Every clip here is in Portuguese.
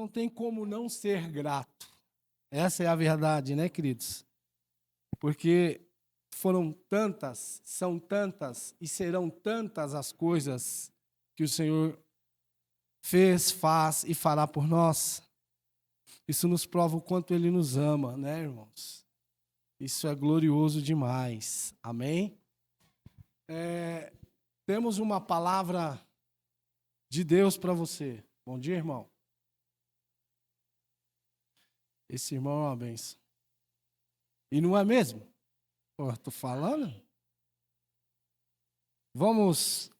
não tem como não ser grato. Essa é a verdade, né, queridos? Porque foram tantas, são tantas e serão tantas as coisas que o Senhor fez, faz e fará por nós. Isso nos prova o quanto Ele nos ama, né, irmãos? Isso é glorioso demais. Amém? Temos uma palavra de Deus para você. Bom dia, irmão. Esse irmão é uma bênção. E não é mesmo? Estou falando? Vamos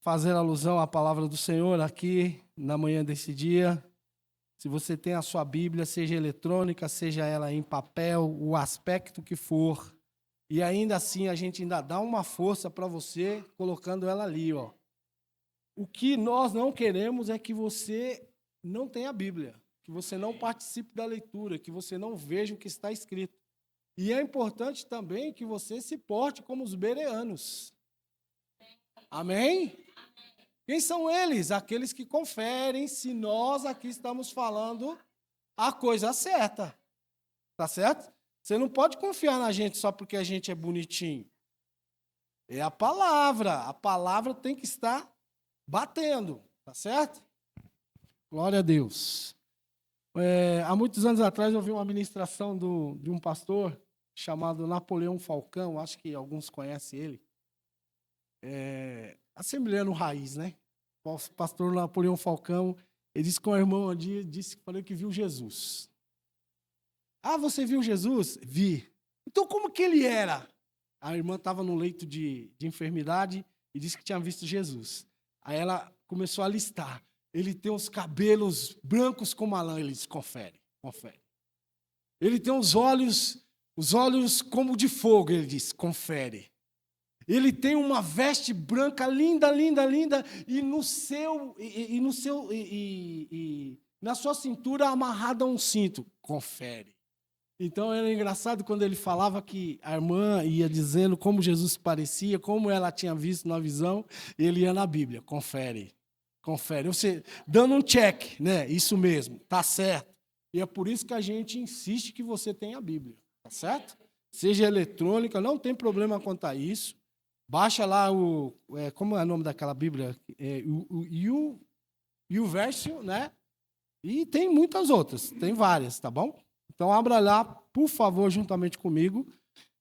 fazer alusão à palavra do Senhor aqui na manhã desse dia. Se você tem a sua Bíblia, seja eletrônica, seja ela em papel, o aspecto que for, e ainda assim a gente ainda dá uma força para você colocando ela ali, ó. O que nós não queremos é que você não tenha a Bíblia, que você não participe da leitura, que você não veja o que está escrito. E é importante também que você se porte como os bereanos. Amém? Quem são eles? Aqueles que conferem se nós aqui estamos falando a coisa certa. Tá certo? Você não pode confiar na gente só porque a gente é bonitinho. É a palavra. A palavra tem que estar batendo. Tá certo? Glória a Deus. Há muitos anos atrás eu vi uma ministração de um pastor chamado Napoleão Falcão. Acho que alguns conhecem ele. Assembleano Raiz, né? O pastor Napoleão Falcão, ele disse com o irmão um dia, falou que viu Jesus. Ah, você viu Jesus? Vi. Então como que ele era? A irmã estava no leito de enfermidade e disse que tinha visto Jesus. Aí ela começou a listar. Ele tem os cabelos brancos como a lã. Ele disse, confere. Ele tem os olhos como de fogo. Ele disse, confere. Ele tem uma veste branca linda, e na sua cintura amarrada um cinto. Confere. Então era engraçado quando ele falava que a irmã ia dizendo como Jesus parecia, como ela tinha visto na visão, ele ia na Bíblia. Confere. Você dando um check, né? Isso mesmo, tá certo. E é por isso que a gente insiste que você tenha a Bíblia, tá certo? Seja eletrônica, não tem problema quanto a isso. Baixa lá como é o nome daquela Bíblia? O Verso, né? E tem muitas outras, tem várias, tá bom? Então, abra lá, por favor, juntamente comigo,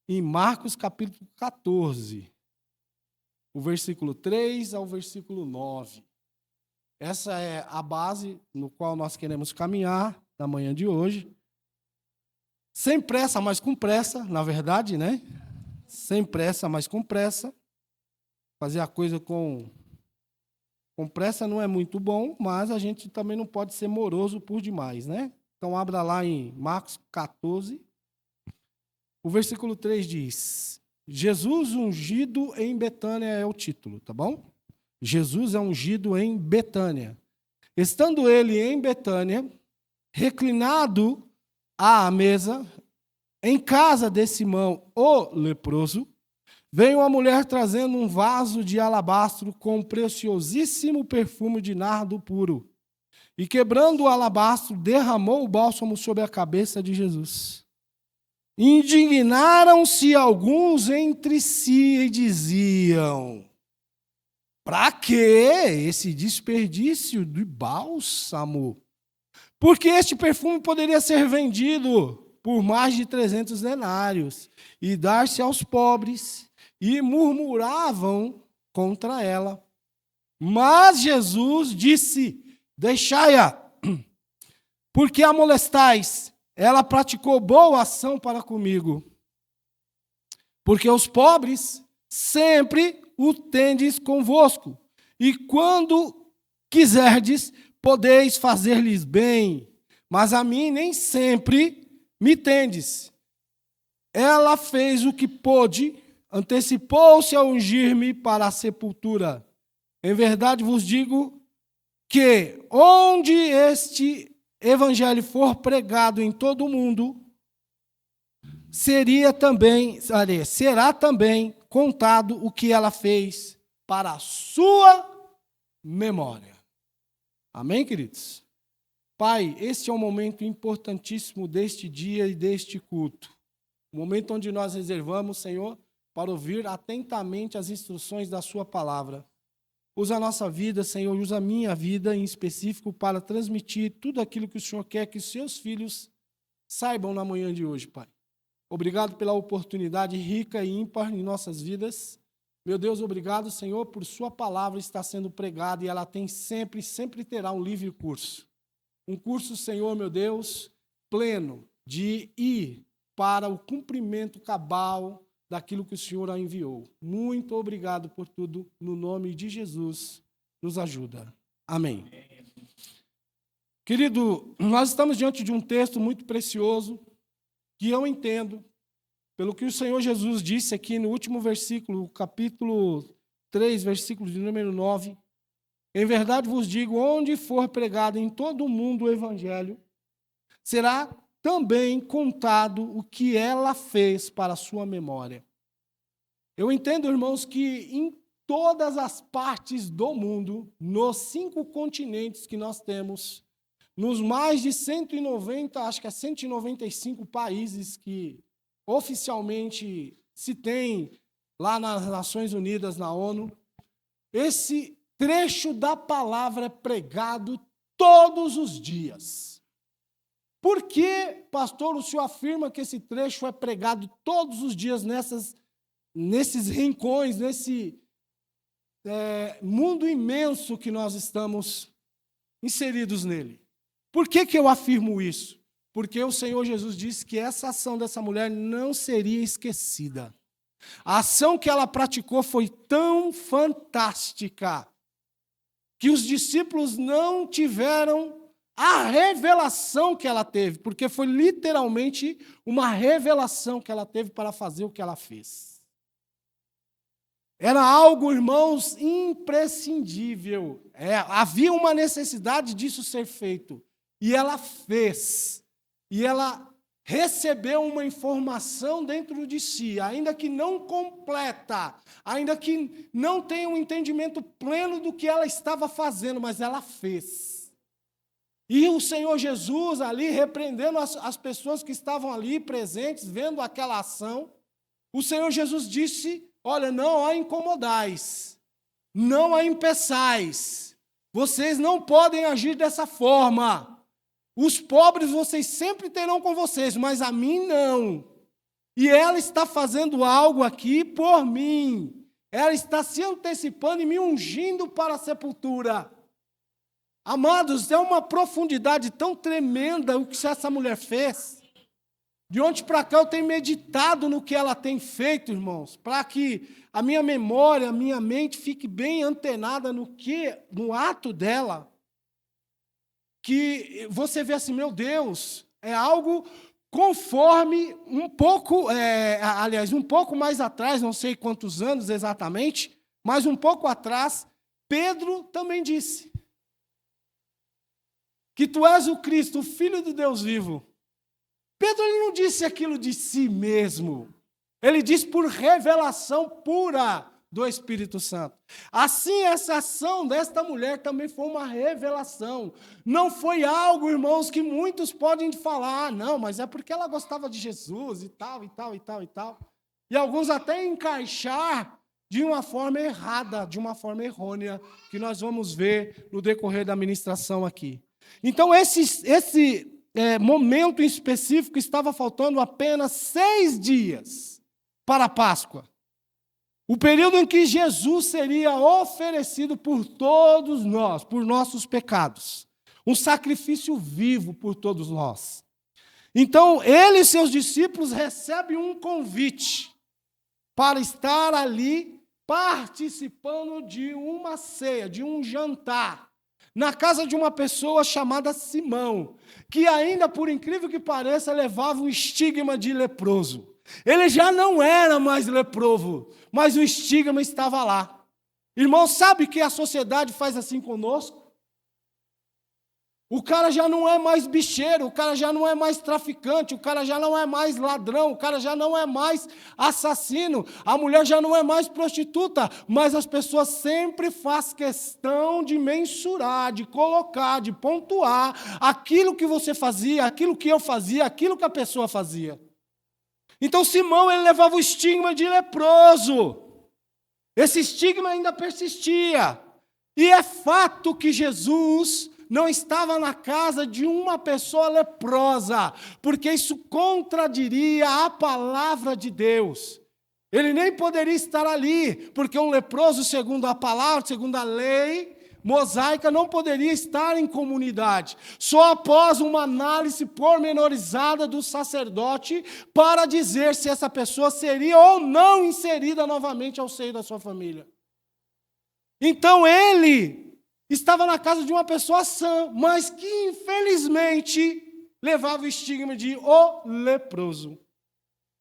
em Marcos capítulo 14, o versículo 3 ao versículo 9. Essa é a base no qual nós queremos caminhar na manhã de hoje. Sem pressa, mas com pressa, na verdade, né? Sem pressa, mas com pressa. Fazer a coisa com pressa não é muito bom, mas a gente também não pode ser moroso por demais, né? Então, abra lá em Marcos 14. O versículo 3 diz, Jesus ungido em Betânia é o título, tá bom? Jesus é ungido em Betânia. Estando ele em Betânia, reclinado à mesa, em casa de Simão, o leproso, veio uma mulher trazendo um vaso de alabastro com preciosíssimo perfume de nardo puro. E quebrando o alabastro, derramou o bálsamo sobre a cabeça de Jesus. Indignaram-se alguns entre si e diziam, para que esse desperdício de bálsamo? Porque este perfume poderia ser vendido por mais de 300 denários e dar-se aos pobres. E murmuravam contra ela. Mas Jesus disse, deixai-a, porque a molestais, ela praticou boa ação para comigo. Porque os pobres sempre o tendes convosco, e quando quiserdes, podeis fazer-lhes bem, mas a mim nem sempre me tendes. Ela fez o que pôde, antecipou-se a ungir-me para a sepultura. Em verdade vos digo que onde este evangelho for pregado em todo o mundo, será também contado o que ela fez para a sua memória. Amém, queridos? Pai, este é um momento importantíssimo deste dia e deste culto. O momento onde nós reservamos, Senhor, para ouvir atentamente as instruções da sua palavra. Usa a nossa vida, Senhor, usa a minha vida em específico para transmitir tudo aquilo que o Senhor quer que os seus filhos saibam na manhã de hoje, Pai. Obrigado pela oportunidade rica e ímpar em nossas vidas. Meu Deus, obrigado, Senhor, por sua palavra estar sendo pregada e ela tem sempre terá um livre curso. Um curso, Senhor, meu Deus, pleno de ir para o cumprimento cabal daquilo que o Senhor a enviou. Muito obrigado por tudo, no nome de Jesus, nos ajuda. Amém. Querido, nós estamos diante de um texto muito precioso, que eu entendo, pelo que o Senhor Jesus disse aqui no último versículo, capítulo 3, versículo de número 9, em verdade vos digo, onde for pregado em todo o mundo o evangelho, será também contado o que ela fez para a sua memória. Eu entendo, irmãos, que em todas as partes do mundo, nos 5 continentes que nós temos, nos mais de 190, acho que é 195 países que oficialmente se tem lá nas Nações Unidas, na ONU, esse trecho da palavra é pregado todos os dias. Por que, pastor, o senhor afirma que esse trecho é pregado todos os dias nesses rincões, nesse mundo imenso que nós estamos inseridos nele? Por que eu afirmo isso? Porque o Senhor Jesus disse que essa ação dessa mulher não seria esquecida. A ação que ela praticou foi tão fantástica que os discípulos não tiveram a revelação que ela teve, porque foi literalmente uma revelação que ela teve para fazer o que ela fez. Era algo, irmãos, imprescindível. Havia uma necessidade disso ser feito. E ela fez. E ela recebeu uma informação dentro de si, ainda que não completa, ainda que não tenha um entendimento pleno do que ela estava fazendo, mas ela fez. E o Senhor Jesus ali, repreendendo as pessoas que estavam ali presentes, vendo aquela ação, o Senhor Jesus disse: olha, não a incomodais, não a impeçais, vocês não podem agir dessa forma. Os pobres vocês sempre terão com vocês, mas a mim não. E ela está fazendo algo aqui por mim. Ela está se antecipando e me ungindo para a sepultura. Amados, é uma profundidade tão tremenda o que essa mulher fez. De ontem para cá eu tenho meditado no que ela tem feito, irmãos, para que a minha memória, a minha mente fique bem antenada no ato dela. Que você vê assim, meu Deus, é algo conforme um pouco mais atrás, não sei quantos anos exatamente, mas um pouco atrás, Pedro também disse que tu és o Cristo, o Filho do Deus vivo. Pedro ele não disse aquilo de si mesmo, ele disse por revelação pura do Espírito Santo. Assim, essa ação desta mulher também foi uma revelação. Não foi algo, irmãos, que muitos podem falar, não, mas é porque ela gostava de Jesus e tal, e tal, e tal, e tal. E alguns até encaixar de uma forma errada, de uma forma errônea, que nós vamos ver no decorrer da ministração aqui. Então, esse momento em específico estava faltando apenas 6 dias para a Páscoa. O período em que Jesus seria oferecido por todos nós, por nossos pecados. Um sacrifício vivo por todos nós. Então, ele e seus discípulos recebem um convite para estar ali participando de uma ceia, de um jantar, na casa de uma pessoa chamada Simão, que ainda, por incrível que pareça, levava um estigma de leproso. Ele já não era mais leproso, mas o estigma estava lá. Irmão, sabe que a sociedade faz assim conosco? O cara já não é mais bicheiro, o cara já não é mais traficante, o cara já não é mais ladrão, o cara já não é mais assassino, a mulher já não é mais prostituta, mas as pessoas sempre fazem questão de mensurar, de colocar, de pontuar aquilo que você fazia, aquilo que eu fazia, aquilo que a pessoa fazia. Então Simão, ele levava o estigma de leproso. Esse estigma ainda persistia. E é fato que Jesus não estava na casa de uma pessoa leprosa, porque isso contradiria a palavra de Deus. Ele nem poderia estar ali, porque um leproso, segundo a palavra, segundo a lei mosaica, não poderia estar em comunidade. Só após uma análise pormenorizada do sacerdote para dizer se essa pessoa seria ou não inserida novamente ao seio da sua família. Então ele estava na casa de uma pessoa sã, mas que infelizmente levava o estigma de o leproso.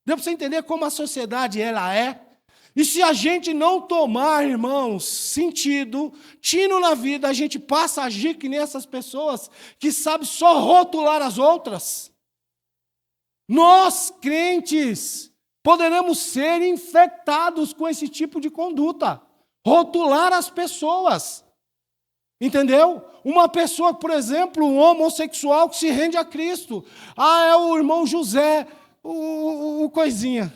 Deu para você entender como a sociedade ela é? E se a gente não tomar, irmãos, sentido, tino na vida, a gente passa a agir que nem essas pessoas que sabem só rotular as outras. Nós, crentes, poderemos ser infectados com esse tipo de conduta. Rotular as pessoas. Entendeu? Uma pessoa, por exemplo, um homossexual que se rende a Cristo. Ah, é o irmão José, o coisinha.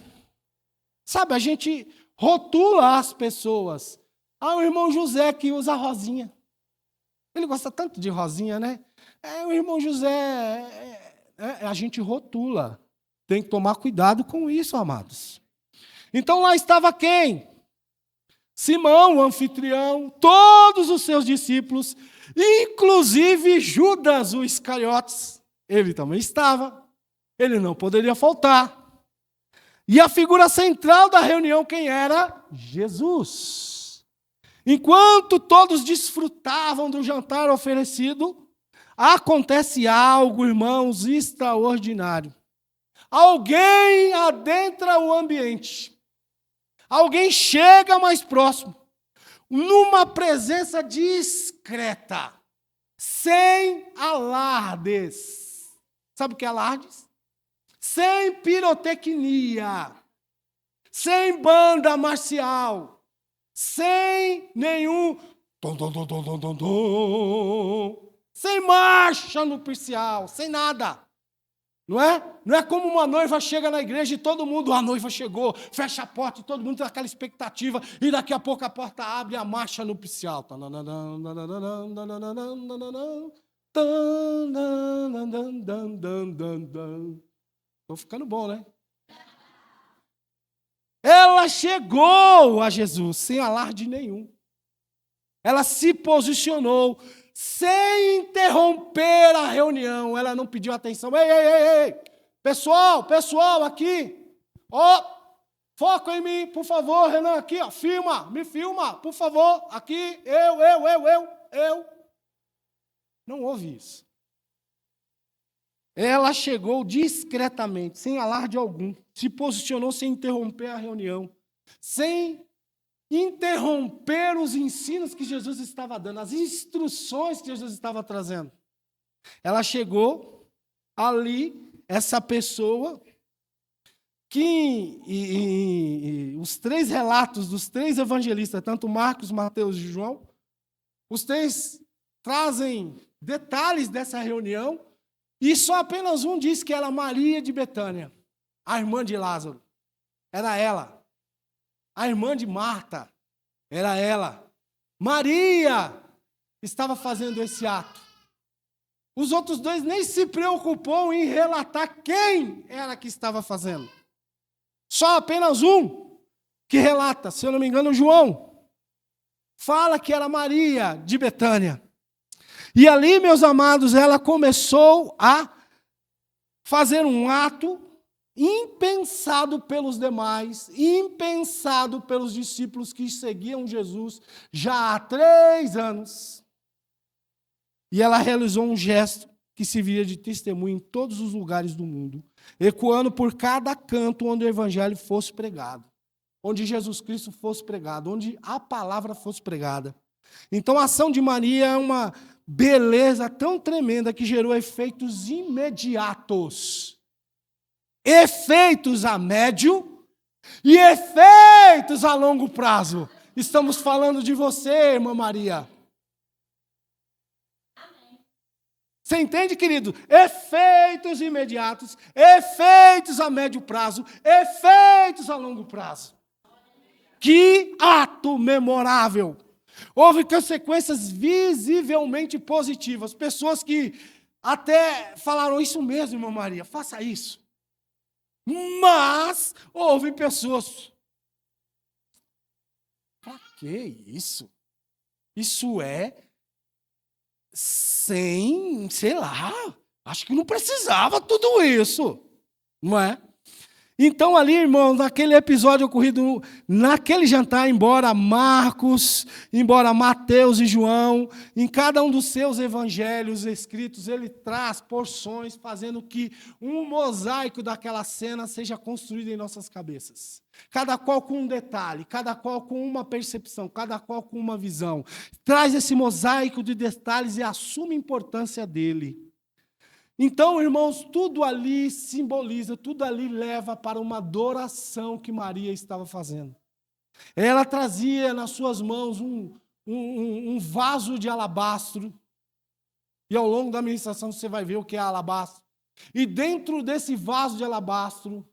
Sabe, a gente rotula as pessoas. Ah, o irmão José que usa rosinha. Ele gosta tanto de rosinha, né? É, o irmão José, a gente rotula. Tem que tomar cuidado com isso, amados. Então lá estava quem? Simão, o anfitrião, todos os seus discípulos, inclusive Judas, o Iscariotes, ele também estava, ele não poderia faltar. E a figura central da reunião, quem era? Jesus. Enquanto todos desfrutavam do jantar oferecido, acontece algo, irmãos, extraordinário. Alguém adentra o ambiente. Alguém chega mais próximo, numa presença discreta, sem alardes. Sabe o que é alardes? Sem pirotecnia, sem banda marcial, sem nenhum sem marcha nupcial, sem nada. Não é? Não é como uma noiva chega na igreja e todo mundo, a noiva chegou, fecha a porta e todo mundo tem aquela expectativa e daqui a pouco a porta abre e a marcha nupcial. Estou ficando bom, né? Ela chegou a Jesus sem alarde nenhum. Ela se posicionou sem interromper a reunião. Ela não pediu atenção. Ei. Pessoal, aqui. Ó, foca em mim, por favor, Renan, aqui, ó. Me filma, por favor. Aqui, eu. Não houve isso. Ela chegou discretamente, sem alarde algum. Se posicionou sem interromper a reunião. Sem interromper os ensinos que Jesus estava dando, as instruções que Jesus estava trazendo. Ela chegou ali, essa pessoa, que os três relatos dos três evangelistas, tanto Marcos, Mateus e João, os três trazem detalhes dessa reunião, e só apenas um diz que era Maria de Betânia, a irmã de Lázaro. Era ela. A irmã de Marta, era ela. Maria estava fazendo esse ato. Os outros dois nem se preocupou em relatar quem era que estava fazendo. Só apenas um que relata, se eu não me engano, João. Fala que era Maria de Betânia. E ali, meus amados, ela começou a fazer um ato impensado pelos demais, impensado pelos discípulos que seguiam Jesus já há 3 anos. E ela realizou um gesto que serviria de testemunho em todos os lugares do mundo, ecoando por cada canto onde o evangelho fosse pregado, onde Jesus Cristo fosse pregado, onde a palavra fosse pregada. Então, a ação de Maria é uma beleza tão tremenda que gerou efeitos imediatos. Efeitos a médio e efeitos a longo prazo. Estamos falando de você, irmã Maria. Você entende, querido? Efeitos imediatos, efeitos a médio prazo, efeitos a longo prazo. Que ato memorável! Houve consequências visivelmente positivas. Pessoas que até falaram isso mesmo, irmã Maria, faça isso. Mas houve pessoas. Pra que isso? Isso é sem, sei lá, acho que não precisava tudo isso, não é? Então ali, irmãos, naquele episódio ocorrido naquele jantar, embora Marcos, embora Mateus e João, em cada um dos seus evangelhos escritos, ele traz porções, fazendo que um mosaico daquela cena seja construído em nossas cabeças. Cada qual com um detalhe, cada qual com uma percepção, cada qual com uma visão. Traz esse mosaico de detalhes e assume a importância dele. Então, irmãos, tudo ali simboliza, tudo ali leva para uma adoração que Maria estava fazendo. Ela trazia nas suas mãos um vaso de alabastro, e ao longo da ministração você vai ver o que é alabastro. E dentro desse vaso de alabastro,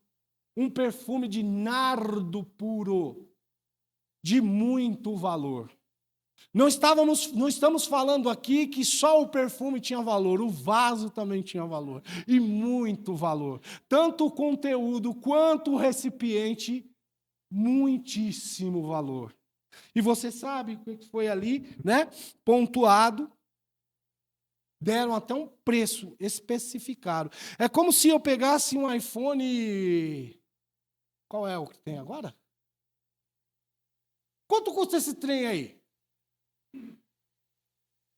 um perfume de nardo puro, de muito valor. Não estamos falando aqui que só o perfume tinha valor, o vaso também tinha valor, e muito valor. Tanto o conteúdo quanto o recipiente, muitíssimo valor. E você sabe o que foi ali, né? Pontuado, deram até um preço, especificaram. É como se eu pegasse um iPhone. Qual é o que tem agora? Quanto custa esse trem aí?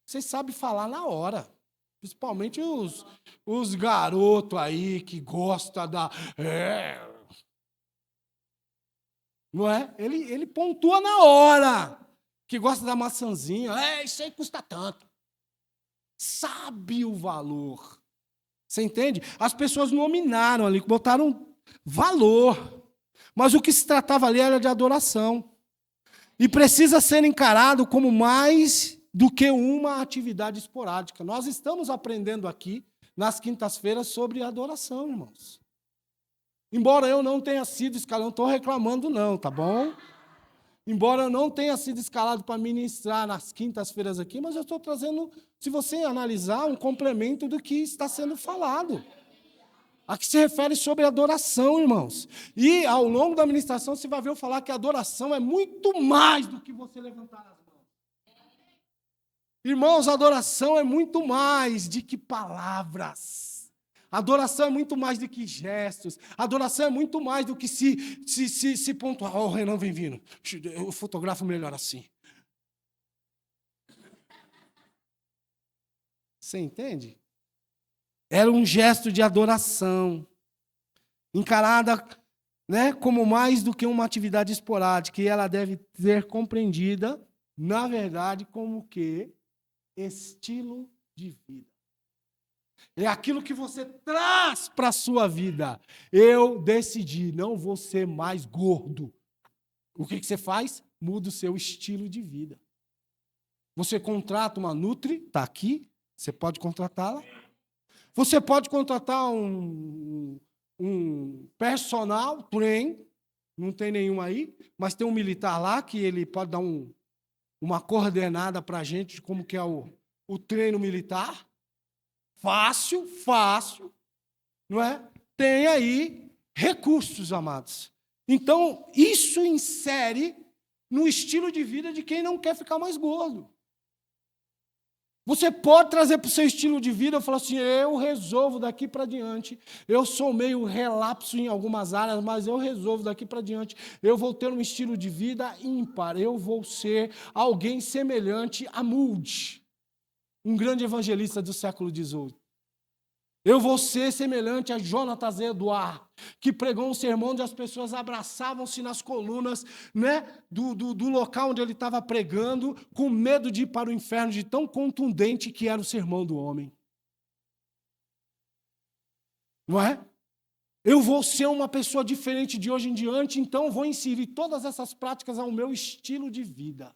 Vocês sabem falar na hora. Principalmente os garotos aí que gostam da... Não é? Ele pontua na hora. Que gosta da maçãzinha. Isso aí custa tanto. Sabe o valor. Você entende? As pessoas nominaram ali, botaram valor. Mas o que se tratava ali era de adoração. E precisa ser encarado como mais do que uma atividade esporádica. Nós estamos aprendendo aqui, nas quintas-feiras, sobre adoração, irmãos. Embora eu não tenha sido escalado, não estou reclamando não, tá bom? Embora eu não tenha sido escalado para ministrar nas quintas-feiras aqui, mas eu estou trazendo, se você analisar, um complemento do que está sendo falado. A que se refere sobre adoração, irmãos. E, ao longo da ministração, você vai ver eu falar que a adoração é muito mais do que você levantar as mãos. Irmãos, a adoração é muito mais do que palavras. A adoração é muito mais do que gestos. A adoração é muito mais do que se pontuar. O Renan vem vindo. Eu fotografo melhor assim. Você entende? Era um gesto de adoração, encarada, né, como mais do que uma atividade esporádica, e ela deve ser compreendida, na verdade, como o quê? Estilo de vida. É aquilo que você traz para a sua vida. Eu decidi, não vou ser mais gordo. O que você faz? Muda o seu estilo de vida. Você contrata uma Nutri, está aqui, você pode contratá-la. Você pode contratar um personal train, não tem nenhum aí, mas tem um militar lá que ele pode dar uma coordenada para a gente de como que é o treino militar. Fácil, não é? Tem aí recursos, amados. Então, isso insere no estilo de vida de quem não quer ficar mais gordo. Você pode trazer para o seu estilo de vida e falar assim, eu resolvo daqui para diante. Eu sou meio relapso em algumas áreas, mas eu resolvo daqui para diante. Eu vou ter um estilo de vida ímpar. Eu vou ser alguém semelhante a Moody, um grande evangelista do século XVIII. Eu vou ser semelhante a Jonatas Eduardo, que pregou um sermão onde as pessoas abraçavam-se nas colunas, né, do local onde ele estava pregando, com medo de ir para o inferno, de tão contundente que era o sermão do homem. Não é? Eu vou ser uma pessoa diferente de hoje em diante, então vou inserir todas essas práticas ao meu estilo de vida.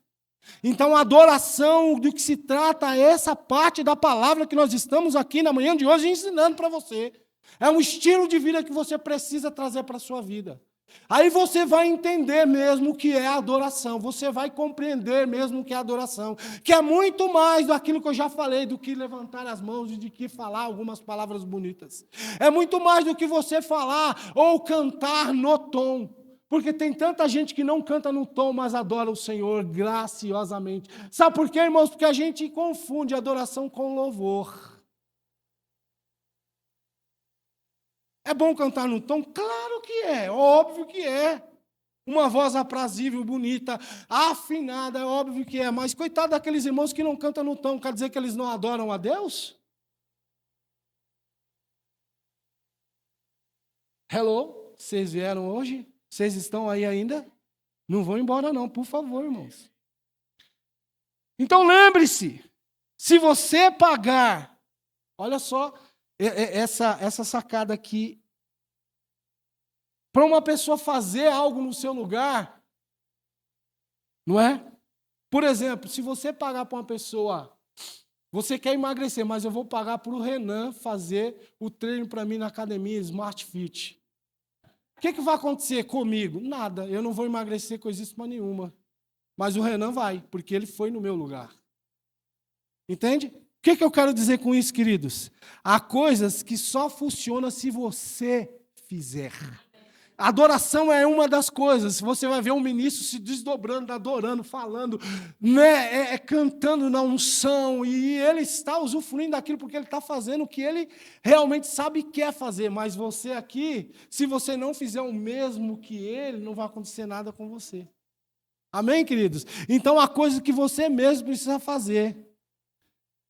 Então, a adoração, do que se trata, é essa parte da palavra que nós estamos aqui na manhã de hoje ensinando para você. É um estilo de vida que você precisa trazer para a sua vida. Aí você vai entender mesmo o que é adoração, você vai compreender mesmo o que é adoração, que é muito mais daquilo que eu já falei, do que levantar as mãos e de que falar algumas palavras bonitas. É muito mais do que você falar ou cantar no tom. Porque tem tanta gente que não canta no tom, mas adora o Senhor graciosamente. Sabe por quê, irmãos? Porque a gente confunde adoração com louvor. É bom cantar no tom? Claro que é, óbvio que é. Uma voz aprazível, bonita, afinada, é óbvio que é. Mas coitado daqueles irmãos que não cantam no tom, quer dizer que eles não adoram a Deus? Hello? Vocês vieram hoje? Vocês estão aí ainda? Não vão embora não, por favor, irmãos. Então lembre-se, se você pagar, olha só essa sacada aqui, para uma pessoa fazer algo no seu lugar, não é? Por exemplo, se você pagar para uma pessoa, você quer emagrecer, mas eu vou pagar para o Renan fazer o treino para mim na academia Smart Fit. O que vai acontecer comigo? Nada, eu não vou emagrecer coisíssima nenhuma. Mas o Renan vai, porque ele foi no meu lugar. Entende? O que eu quero dizer com isso, queridos? Há coisas que só funcionam se você fizer. A adoração é uma das coisas. Você vai ver um ministro se desdobrando, adorando, falando, né, cantando na unção, e ele está usufruindo daquilo porque ele está fazendo o que ele realmente sabe que quer fazer. Mas você aqui, se você não fizer o mesmo que ele, não vai acontecer nada com você. Amém, queridos? Então, a coisa que você mesmo precisa fazer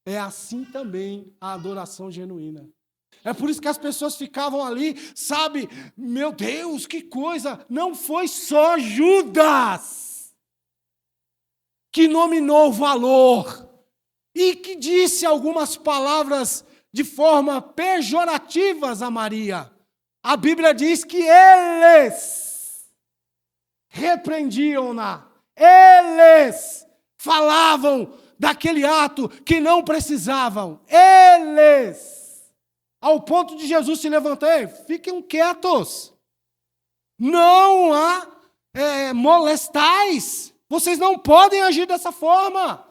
é assim também a adoração genuína. É por isso que as pessoas ficavam ali, sabe? Meu Deus, que coisa! Não foi só Judas que nominou o valor e que disse algumas palavras de forma pejorativas a Maria. A Bíblia diz que eles repreendiam-na, eles falavam daquele ato que não precisavam, eles. Ao ponto de Jesus se levantar, ei, fiquem quietos. Não há molestais. Vocês não podem agir dessa forma.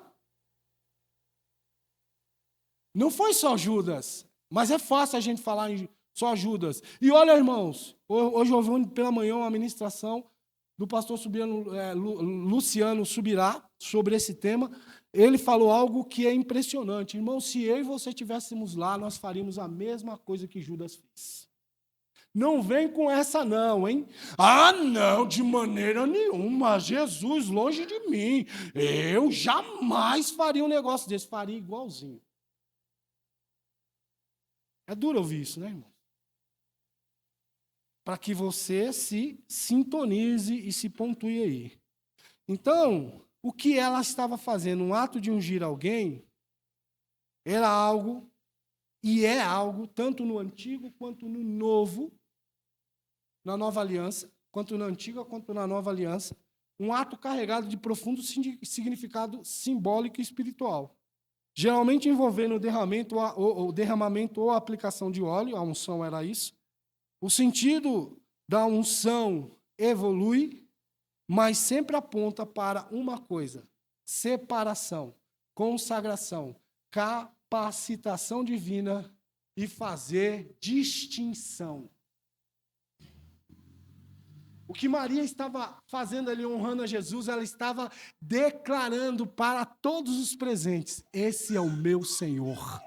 Não foi só Judas, mas é fácil a gente falar em só Judas. E olha, irmãos, hoje eu ouvi pela manhã uma ministração do pastor Luciano Subirá sobre esse tema. Ele falou algo que é impressionante. Irmão, se eu e você estivéssemos lá, nós faríamos a mesma coisa que Judas fez. Não vem com essa não, hein? Ah, não, de maneira nenhuma. Jesus, longe de mim. Eu jamais faria um negócio desse. Faria igualzinho. É duro ouvir isso, né, irmão? Para que você se sintonize e se pontue aí. Então, o que ela estava fazendo, um ato de ungir alguém, era algo, e é algo, tanto no Antigo quanto no Novo, na Nova Aliança, quanto na Antiga quanto na Nova Aliança, um ato carregado de profundo significado simbólico e espiritual, geralmente envolvendo o derramamento ou a aplicação de óleo, a unção era isso. O sentido da unção evolui, mas sempre aponta para uma coisa: separação, consagração, capacitação divina e fazer distinção. O que Maria estava fazendo ali, honrando a Jesus, ela estava declarando para todos os presentes: esse é o meu Senhor.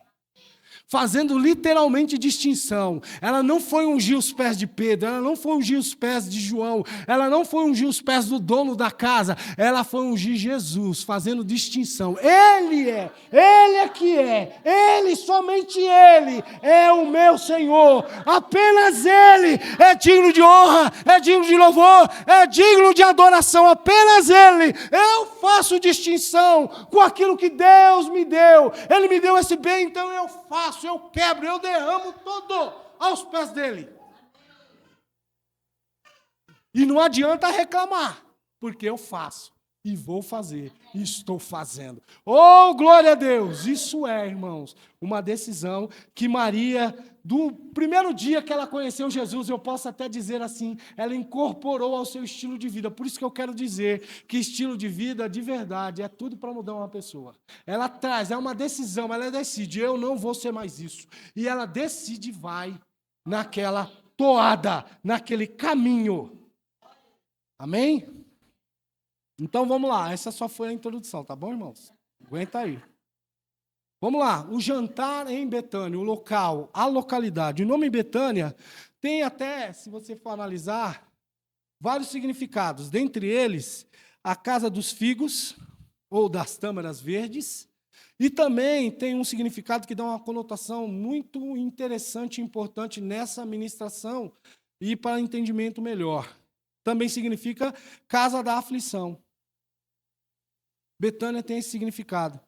fazendo literalmente distinção. Ela não foi ungir os pés de Pedro, ela não foi ungir os pés de João, ela não foi ungir os pés do dono da casa, ela foi ungir Jesus, fazendo distinção. Ele é que é, Ele, somente Ele é o meu Senhor, apenas Ele é digno de honra, é digno de louvor, é digno de adoração, apenas Ele. Eu faço distinção com aquilo que Deus me deu, Ele me deu esse bem, então eu faço, eu quebro, eu derramo todo aos pés dele. E não adianta reclamar, porque eu faço, e vou fazer, e estou fazendo. Oh, glória a Deus! Isso é, irmãos, uma decisão que Maria, do primeiro dia que ela conheceu Jesus, eu posso até dizer assim, ela incorporou ao seu estilo de vida. Por isso que eu quero dizer que estilo de vida, de verdade, é tudo para mudar uma pessoa. Ela traz, é uma decisão, ela decide, eu não vou ser mais isso. E ela decide, vai naquela toada, naquele caminho. Amém? Então vamos lá, essa só foi a introdução, tá bom, irmãos? Aguenta aí. Vamos lá, o jantar em Betânia, o local, a localidade. O nome Betânia tem até, se você for analisar, vários significados. Dentre eles, a casa dos figos, ou das tâmaras verdes, e também tem um significado que dá uma conotação muito interessante e importante nessa ministração e para entendimento melhor. Também significa casa da aflição. Betânia tem esse significado.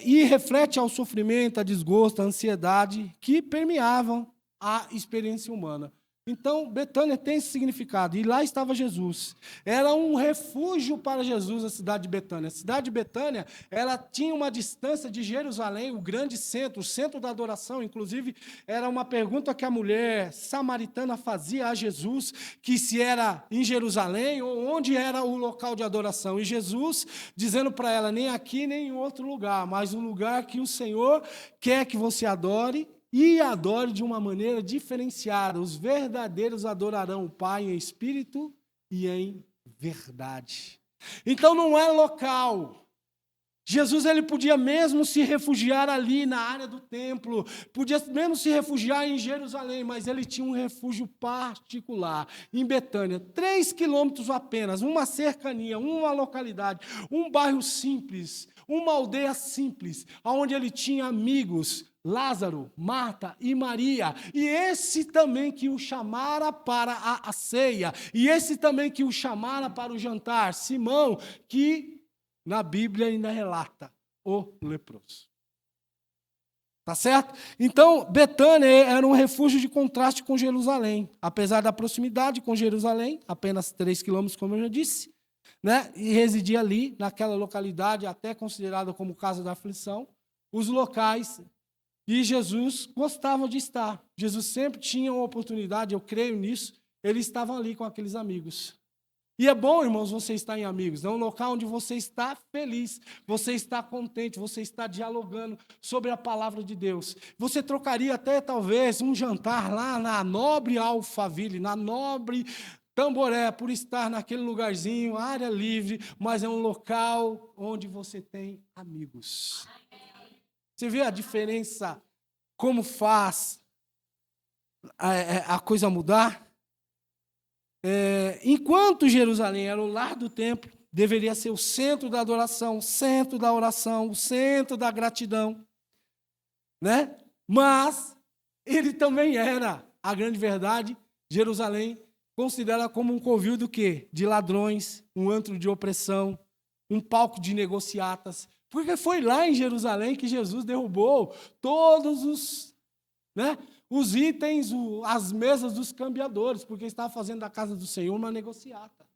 E reflete ao sofrimento, a desgosto, a ansiedade que permeavam a experiência humana. Então, Betânia tem esse significado, e lá estava Jesus. Era um refúgio para Jesus, a cidade de Betânia. A cidade de Betânia, ela tinha uma distância de Jerusalém, o grande centro, o centro da adoração. Inclusive, era uma pergunta que a mulher samaritana fazia a Jesus, que se era em Jerusalém ou onde era o local de adoração. E Jesus, dizendo para ela, nem aqui, nem em outro lugar, mas um lugar que o Senhor quer que você adore, e adore de uma maneira diferenciada. Os verdadeiros adorarão o Pai em espírito e em verdade. Então não é local. Jesus ele podia mesmo se refugiar ali na área do templo, podia mesmo se refugiar em Jerusalém, mas ele tinha um refúgio particular em Betânia, 3 quilômetros apenas, uma cercania, uma localidade, um bairro simples, uma aldeia simples, onde ele tinha amigos, Lázaro, Marta e Maria, e esse também que o chamara para a ceia, e esse também que o chamara para o jantar, Simão, que na Bíblia ainda relata o leproso. Tá certo? Então, Betânia era um refúgio de contraste com Jerusalém, apesar da proximidade com Jerusalém, apenas 3 quilômetros, como eu já disse, né? E residia ali, naquela localidade, até considerada como casa da aflição, os locais. E Jesus gostava de estar. Jesus sempre tinha uma oportunidade, eu creio nisso, ele estava ali com aqueles amigos. E é bom, irmãos, você estar em amigos. É um local onde você está feliz, você está contente, você está dialogando sobre a palavra de Deus. Você trocaria até, talvez, um jantar lá na nobre Alphaville, na nobre Tamboré, por estar naquele lugarzinho, área livre, mas é um local onde você tem amigos. Você vê a diferença, como faz a coisa mudar? Enquanto Jerusalém era o lar do templo, deveria ser o centro da adoração, o centro da oração, o centro da gratidão, né? Mas ele também era, a grande verdade, Jerusalém considera como um covil do quê? De ladrões, um antro de opressão, um palco de negociatas. Porque foi lá em Jerusalém que Jesus derrubou todos os itens, as mesas dos cambiadores, porque estava fazendo da casa do Senhor uma negociata.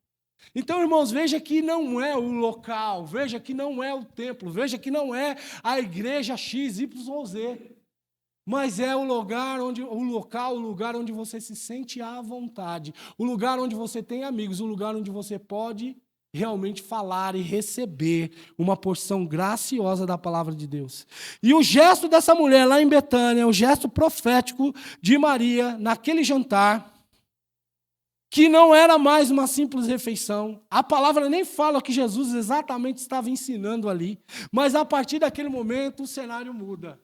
Então, irmãos, veja que não é o local, veja que não é o templo, veja que não é a igreja X, Y ou Z, mas é o lugar onde você se sente à vontade, o lugar onde você tem amigos, o lugar onde você pode realmente falar e receber uma porção graciosa da palavra de Deus. E o gesto dessa mulher lá em Betânia, o gesto profético de Maria naquele jantar, que não era mais uma simples refeição. A palavra nem fala que Jesus exatamente estava ensinando ali, mas a partir daquele momento o cenário muda.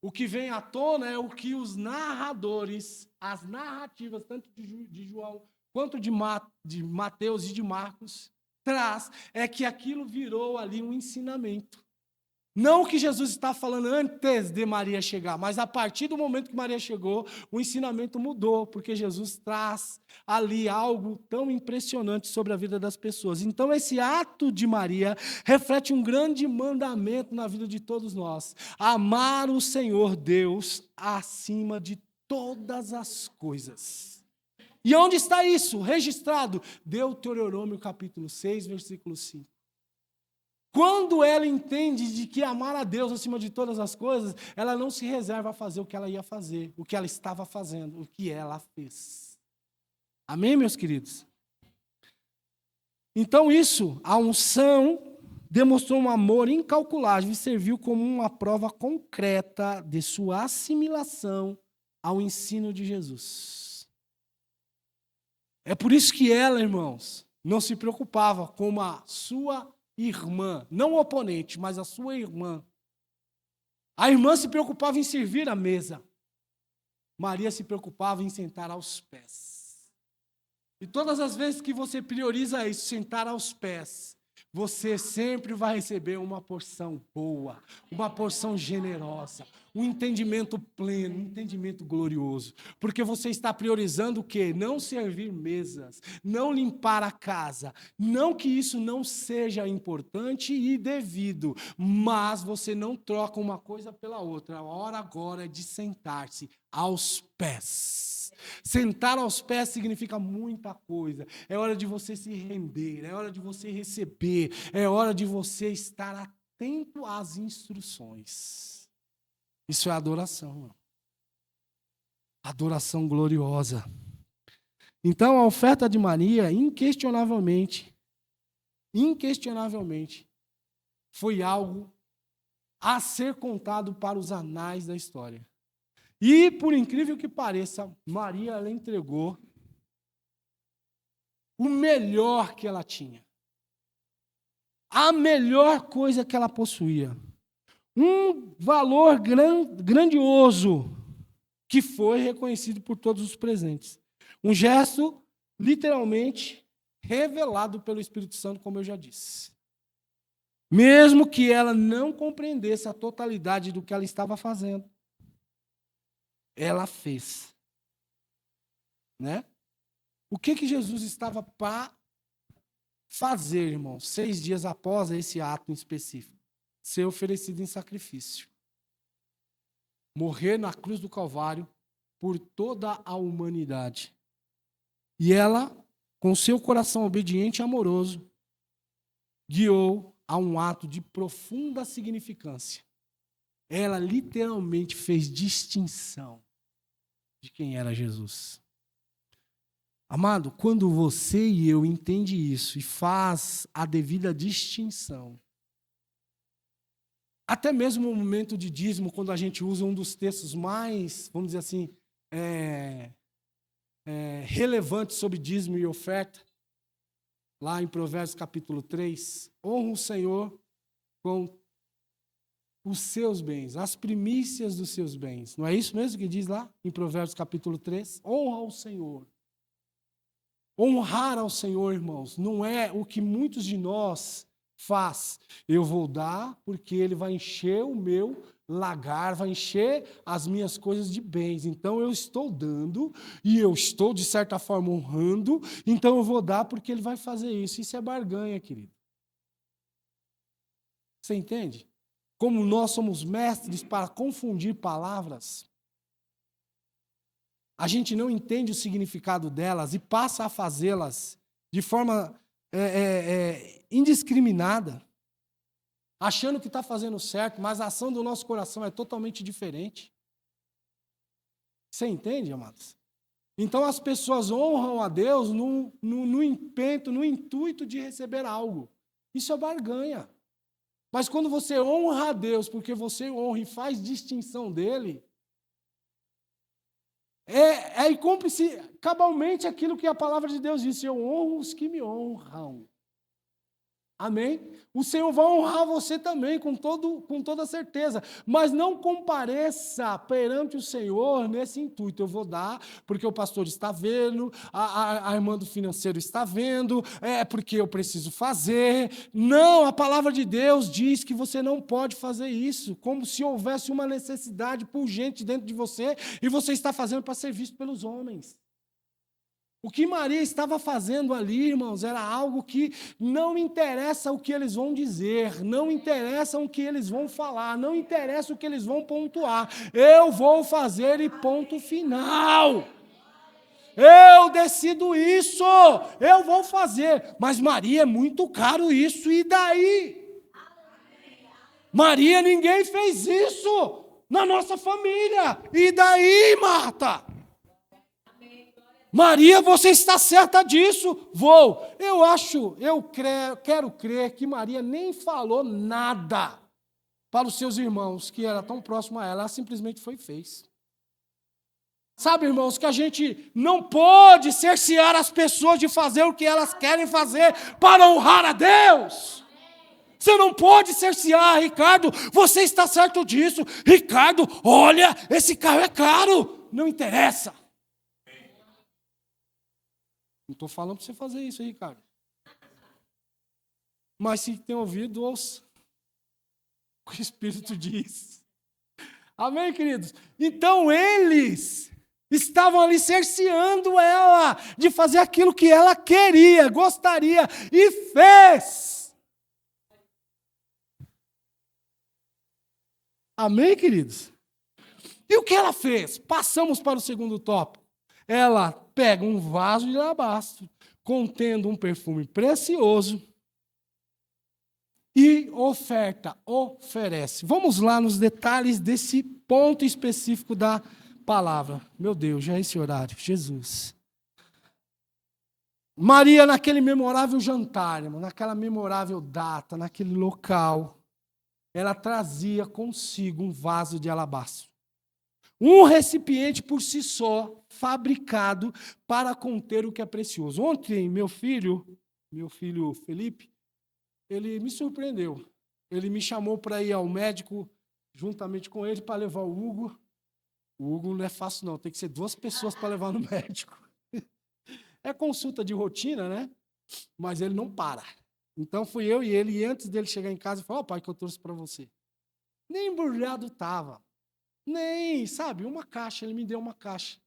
O que vem à tona é o que os narradores, as narrativas, tanto de João quanto de Mateus e de Marcos, traz, é que aquilo virou ali um ensinamento. Não o que Jesus está falando antes de Maria chegar, mas a partir do momento que Maria chegou, o ensinamento mudou, porque Jesus traz ali algo tão impressionante sobre a vida das pessoas. Então, esse ato de Maria reflete um grande mandamento na vida de todos nós: amar o Senhor Deus acima de todas as coisas. E onde está isso? Registrado. Deuteronômio capítulo 6, versículo 5. Quando ela entende de que amar a Deus acima de todas as coisas, ela não se reserva a fazer o que ela ia fazer, o que ela estava fazendo, o que ela fez. Amém, meus queridos? Então isso, a unção demonstrou um amor incalculável e serviu como uma prova concreta de sua assimilação ao ensino de Jesus. É por isso que ela, irmãos, não se preocupava com a sua irmã, não o oponente, mas a sua irmã. A irmã se preocupava em servir à mesa. Maria se preocupava em sentar aos pés. E todas as vezes que você prioriza isso, sentar aos pés, você sempre vai receber uma porção boa, uma porção generosa, um entendimento pleno, um entendimento glorioso. Porque você está priorizando o quê? Não servir mesas, não limpar a casa. Não que isso não seja importante e devido, mas você não troca uma coisa pela outra. A hora agora é de sentar-se aos pés. Sentar aos pés significa muita coisa. É hora de você se render, é hora de você receber, é hora de você estar atento às instruções. Isso é adoração. Adoração gloriosa. Então, a oferta de Maria, inquestionavelmente, foi algo a ser contado para os anais da história. E, por incrível que pareça, Maria ela entregou o melhor que ela tinha. A melhor coisa que ela possuía. Um valor grandioso que foi reconhecido por todos os presentes. Um gesto, literalmente, revelado pelo Espírito Santo, como eu já disse. Mesmo que ela não compreendesse a totalidade do que ela estava fazendo, ela fez. Né? O que Jesus estava para fazer, irmão, 6 dias após esse ato em específico? Ser oferecido em sacrifício. Morrer na cruz do Calvário por toda a humanidade. E ela, com seu coração obediente e amoroso, guiou a um ato de profunda significância. Ela literalmente fez distinção de quem era Jesus. Amado, quando você e eu entende isso e faz a devida distinção, até mesmo no momento de dízimo, quando a gente usa um dos textos mais, vamos dizer assim, relevantes sobre dízimo e oferta, lá em Provérbios capítulo 3, honra o Senhor com os seus bens, as primícias dos seus bens. Não é isso mesmo que diz lá em Provérbios capítulo 3? Honra ao Senhor. Honrar ao Senhor, irmãos, não é o que muitos de nós faz. Eu vou dar porque Ele vai encher o meu lagar, vai encher as minhas coisas de bens. Então eu estou dando e eu estou, de certa forma, honrando. Então eu vou dar porque Ele vai fazer isso. Isso é barganha, querido. Você entende? Como nós somos mestres para confundir palavras, a gente não entende o significado delas e passa a fazê-las de forma indiscriminada, achando que está fazendo certo, mas a ação do nosso coração é totalmente diferente. Você entende, amados? Então as pessoas honram a Deus no intuito de receber algo. Isso é barganha. Mas quando você honra a Deus porque você honra e faz distinção dele, e cumpre-se cabalmente aquilo que a palavra de Deus diz: eu honro os que me honram. Amém? O Senhor vai honrar você também, com toda certeza. Mas não compareça perante o Senhor nesse intuito. Eu vou dar porque o pastor está vendo, a irmã do financeiro está vendo, é porque eu preciso fazer. Não, a palavra de Deus diz que você não pode fazer isso, como se houvesse uma necessidade pungente dentro de você e você está fazendo para ser visto pelos homens. O que Maria estava fazendo ali, irmãos, era algo que não interessa o que eles vão dizer, não interessa o que eles vão falar, não interessa o que eles vão pontuar. Eu vou fazer e ponto final. Eu decido isso, eu vou fazer. Mas Maria, é muito caro isso, e daí? Maria, ninguém fez isso na nossa família. E daí, Marta? Maria, você está certa disso? Vou. Quero crer que Maria nem falou nada para os seus irmãos, que era tão próximo a ela simplesmente foi e fez. Sabe, irmãos, que a gente não pode cercear as pessoas de fazer o que elas querem fazer para honrar a Deus. Você não pode cercear, Ricardo, você está certo disso. Ricardo, olha, esse carro é caro. Não interessa. Não estou falando para você fazer isso, Ricardo. Mas se tem ouvido, ouça o que o Espírito diz. Amém, queridos? Então eles estavam ali cerceando ela de fazer aquilo que ela queria, gostaria e fez. Amém, queridos? E o que ela fez? Passamos para o segundo tópico. Ela pega um vaso de alabastro contendo um perfume precioso e oferece. Vamos lá nos detalhes desse ponto específico da palavra. Meu Deus, já é esse horário. Jesus. Maria, naquele memorável jantar, naquela memorável data, naquele local, ela trazia consigo um vaso de alabastro. Um recipiente por si só, fabricado para conter o que é precioso. Ontem, meu filho Felipe, ele me surpreendeu. Ele me chamou para ir ao médico, juntamente com ele, para levar o Hugo. O Hugo não é fácil, não. Tem que ser 2 pessoas para levar no médico. É consulta de rotina, né? Mas ele não para. Então, fui eu e ele, e antes dele chegar em casa, ele falou, pai, que eu trouxe para você. Nem embrulhado estava. Nem, sabe, uma caixa. Ele me deu uma caixa.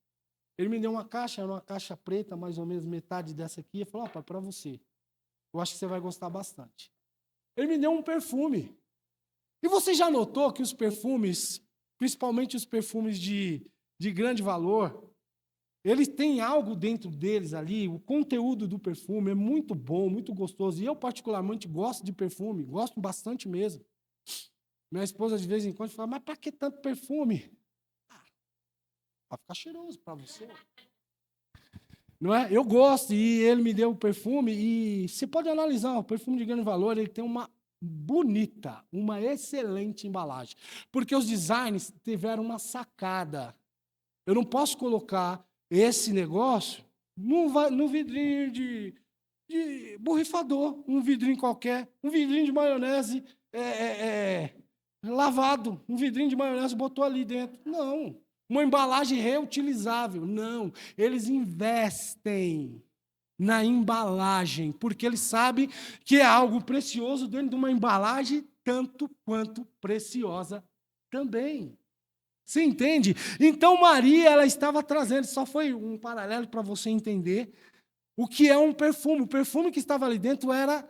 Ele me deu uma caixa, era uma caixa preta, mais ou menos metade dessa aqui. Ele falou, pai, para você. Eu acho que você vai gostar bastante. Ele me deu um perfume. E você já notou que os perfumes, principalmente os perfumes de grande valor, eles têm algo dentro deles ali, o conteúdo do perfume é muito bom, muito gostoso. E eu, particularmente, gosto de perfume, gosto bastante mesmo. Minha esposa, de vez em quando, fala, mas para que tanto perfume? Para ficar cheiroso para você. Não é? Eu gosto, e ele me deu o perfume, e você pode analisar, o perfume de grande valor, ele tem uma bonita, uma excelente embalagem. Porque os designs tiveram uma sacada. Eu não posso colocar esse negócio no vidrinho de borrifador, um vidrinho qualquer, um vidrinho de maionese lavado, um vidrinho de maionese botou ali dentro. Não. Uma embalagem reutilizável. Não. Eles investem na embalagem, porque eles sabem que é algo precioso dentro de uma embalagem, tanto quanto preciosa também. Você entende? Então Maria, ela estava trazendo, só foi um paralelo para você entender o que é um perfume. O perfume que estava ali dentro era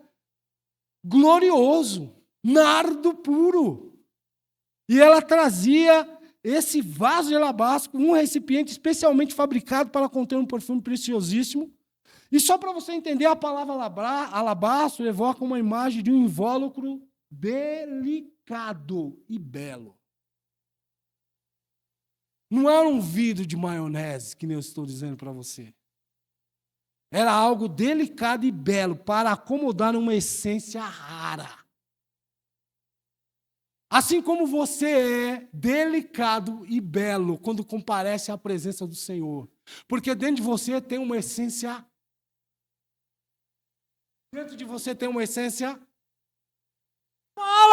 glorioso, nardo puro. E ela trazia esse vaso de alabastro, um recipiente especialmente fabricado para conter um perfume preciosíssimo. E só para você entender, a palavra alabastro evoca uma imagem de um invólucro delicado e belo. Não era um vidro de maionese, que nem eu estou dizendo para você. Era algo delicado e belo para acomodar uma essência rara. Assim como você é delicado e belo quando comparece à presença do Senhor. Porque dentro de você tem uma essência. Dentro de você tem uma essência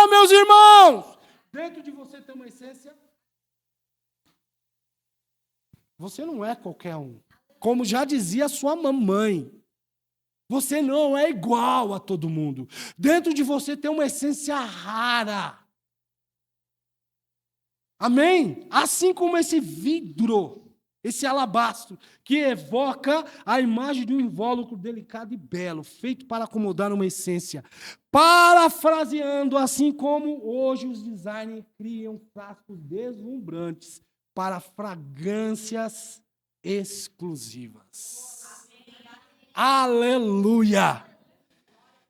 meus irmãos, dentro de você tem uma essência. Você não é qualquer um. Como já dizia sua mamãe, você não é igual a todo mundo. Dentro de você tem uma essência rara. Amém? Assim como esse vidro, esse alabastro, que evoca a imagem de um invólucro delicado e belo, feito para acomodar uma essência. Parafraseando, assim como hoje os designers criam frascos deslumbrantes para fragrâncias exclusivas. Aleluia!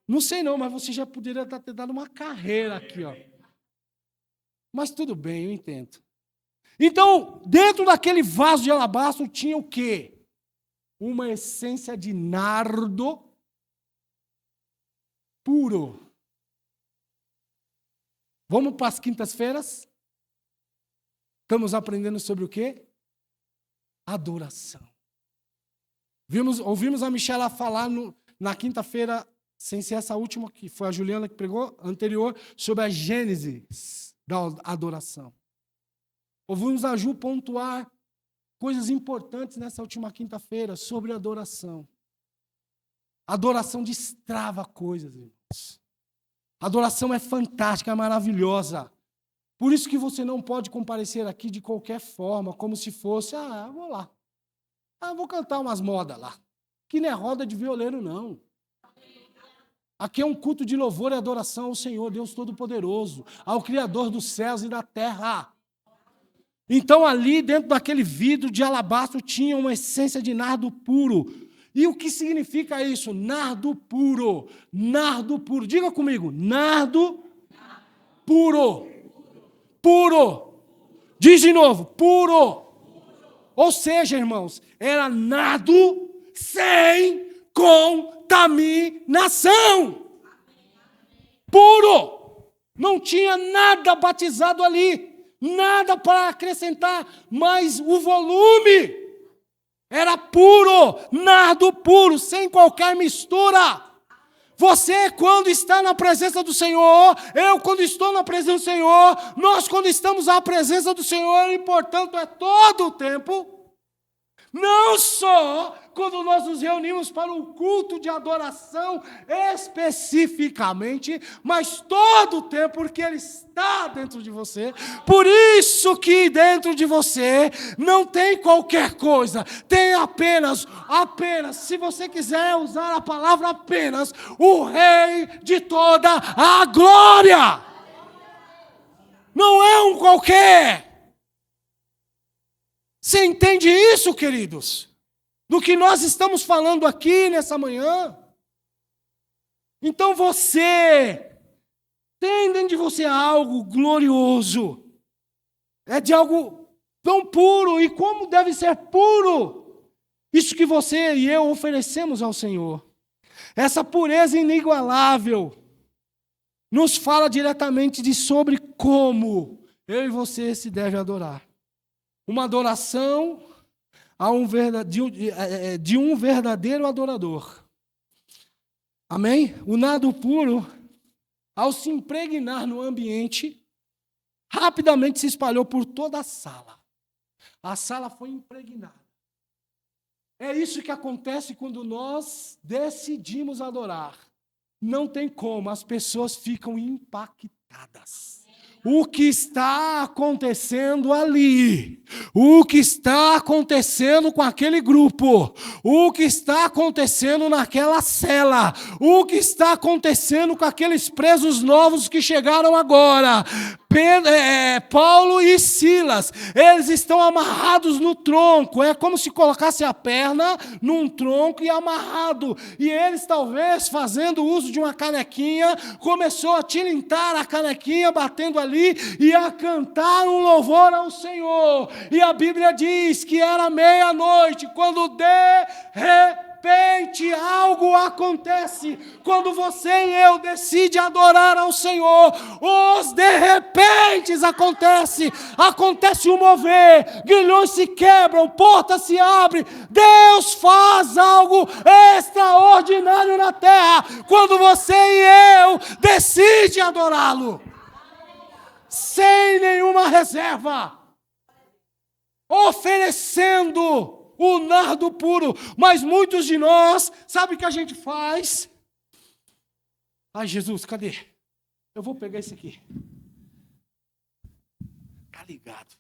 Não sei não, mas você já poderia ter dado uma carreira aqui, ó. Mas tudo bem, eu entendo. Então, dentro daquele vaso de alabastro tinha o quê? Uma essência de nardo puro. Vamos para as quintas-feiras? Estamos aprendendo sobre o quê? Adoração. Ouvimos a Michela falar na quinta-feira, sem ser essa última, que foi a Juliana que pregou, anterior, sobre a gênese da adoração. Ouvimos a Ju pontuar coisas importantes nessa última quinta-feira sobre adoração. Adoração destrava coisas, irmãos. Adoração é fantástica, é maravilhosa. Por isso que você não pode comparecer aqui de qualquer forma, como se fosse, vou lá. Vou cantar umas modas lá. Que não é roda de violeiro, não. Aqui é um culto de louvor e adoração ao Senhor, Deus Todo-Poderoso, ao Criador dos céus e da terra. Então, ali, dentro daquele vidro de alabastro, tinha uma essência de nardo puro. E o que significa isso? Nardo puro. Nardo puro. Diga comigo, nardo puro. Puro. Diz de novo, puro. Ou seja, irmãos, era nardo sem contaminação. Puro. Não tinha nada batizado ali. Nada para acrescentar, mas o volume era puro, nardo puro, sem qualquer mistura. Você, quando está na presença do Senhor, eu, quando estou na presença do Senhor, nós, quando estamos na presença do Senhor, e, portanto, é todo o tempo, não só quando nós nos reunimos para um culto de adoração especificamente, mas todo o tempo, porque Ele está dentro de você. Por isso que dentro de você não tem qualquer coisa, tem apenas, se você quiser usar a palavra apenas, o Rei de toda a glória. Não é um qualquer. Você entende isso, queridos? Do que nós estamos falando aqui nessa manhã? Então você tem dentro de você algo glorioso. É de algo tão puro. E como deve ser puro? Isso que você e eu oferecemos ao Senhor. Essa pureza inigualável nos fala diretamente sobre como eu e você se deve adorar. Uma adoração de um verdadeiro adorador. Amém? O nardo puro, ao se impregnar no ambiente, rapidamente se espalhou por toda a sala. A sala foi impregnada. É isso que acontece quando nós decidimos adorar. Não tem como, as pessoas ficam impactadas. O que está acontecendo ali, o que está acontecendo com aquele grupo, o que está acontecendo naquela cela, o que está acontecendo com aqueles presos novos que chegaram agora. Paulo e Silas, eles estão amarrados no tronco, é como se colocasse a perna num tronco e amarrado, e eles talvez fazendo uso de uma canequinha, começou a tilintar a canequinha, batendo ali, e a cantar um louvor ao Senhor, e a Bíblia diz que era meia-noite, quando de repente algo acontece. Quando você e eu decidem adorar ao Senhor, os de repentes acontece um mover, grilhões se quebram, portas se abrem, Deus faz algo extraordinário na terra, quando você e eu decidem adorá-lo. sem nenhuma reserva, oferecendo o nardo puro. Mas muitos de nós, sabe o que a gente faz? Ai, Jesus, cadê? Eu vou pegar esse aqui. Tá ligado.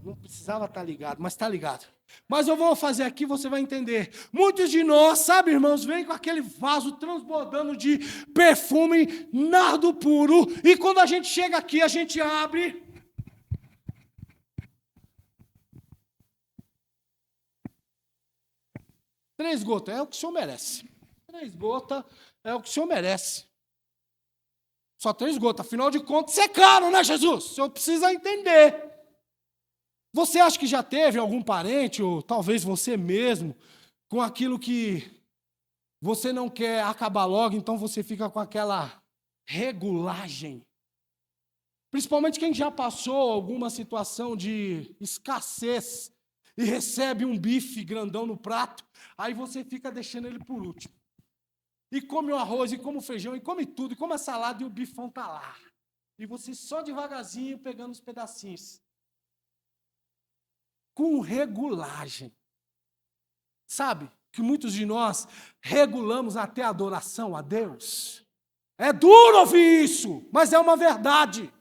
Não precisava estar ligado, mas está ligado. Mas eu vou fazer aqui, você vai entender. Muitos de nós, sabe, irmãos, vêm com aquele vaso transbordando de perfume, nardo puro, e quando a gente chega aqui, a gente abre. 3 gotas, é o que o senhor merece. 3 gotas é o que o senhor merece. Só 3 gotas, afinal de contas, isso é caro, né, Jesus? O senhor precisa entender. Você acha que já teve algum parente, ou talvez você mesmo, com aquilo que você não quer acabar logo, então você fica com aquela regulagem? Principalmente quem já passou alguma situação de escassez e recebe um bife grandão no prato, aí você fica deixando ele por último. E come o arroz, e come o feijão, e come tudo, e come a salada, e o bifão está lá. E você só devagarzinho pegando os pedacinhos. Com regulagem. Sabe que muitos de nós regulamos até a adoração a Deus? É duro ouvir isso, mas é uma verdade.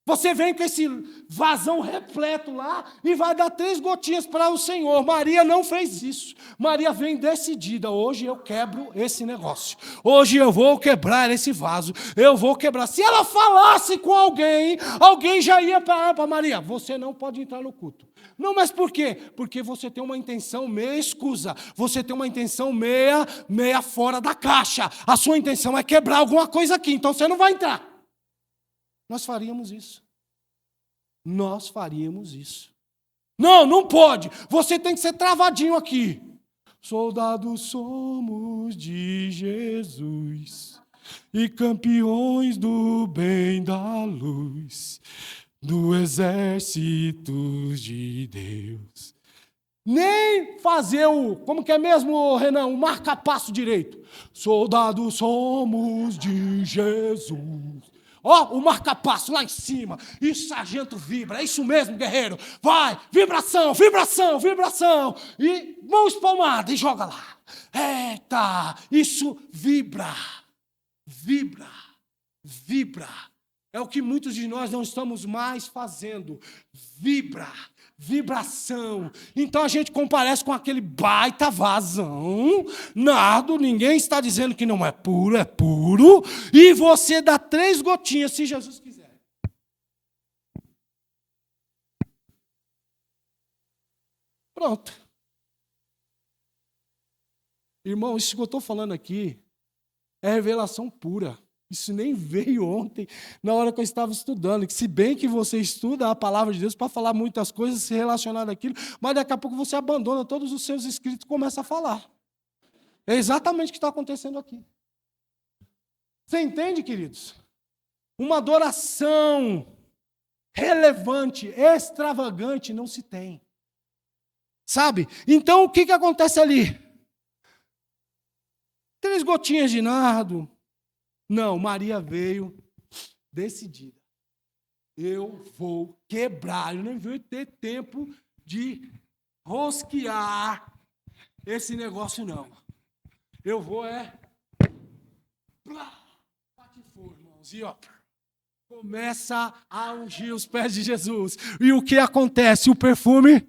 Você vem com esse vasão repleto lá e vai dar 3 gotinhas para o Senhor. Maria não fez isso. Maria vem decidida. Hoje eu quebro esse negócio. Hoje eu vou quebrar esse vaso. Eu vou quebrar. Se ela falasse com alguém, alguém já ia para Maria. Você não pode entrar no culto. Não, mas por quê? Porque você tem uma intenção meia escusa. Você tem uma intenção meia fora da caixa. A sua intenção é quebrar alguma coisa aqui. Então você não vai entrar. Nós faríamos isso. Nós faríamos isso. Não, não pode. Você tem que ser travadinho aqui. Soldados somos de Jesus e campeões do bem da luz, do exército de Deus. Nem fazer como que é mesmo, Renan, o marca-passo direito. Soldados somos de Jesus. Ó, o marca-passo lá em cima. E o sargento vibra. É isso mesmo, guerreiro. Vai, vibração, vibração, vibração. E mão espalmada e joga lá. Eita, isso vibra. Vibra. Vibra. É o que muitos de nós não estamos mais fazendo. Vibra. Vibração. Então a gente comparece com aquele baita vazão, nardo, ninguém está dizendo que não é puro, e você dá 3 gotinhas, se Jesus quiser. Pronto. Irmão, isso que eu estou falando aqui é revelação pura. Isso nem veio ontem, na hora que eu estava estudando. Que se bem que você estuda a palavra de Deus para falar muitas coisas, se relacionar àquilo, mas daqui a pouco você abandona todos os seus escritos e começa a falar. É exatamente o que está acontecendo aqui. Você entende, queridos? Uma adoração relevante, extravagante, não se tem. Sabe? Então, o que acontece ali? 3 gotinhas de nardo. Não, Maria veio decidida. Eu vou quebrar. Eu não vou ter tempo de rosquear esse negócio, não. Eu vou patifou, irmãos. E ó, começa a ungir os pés de Jesus. E o que acontece? O perfume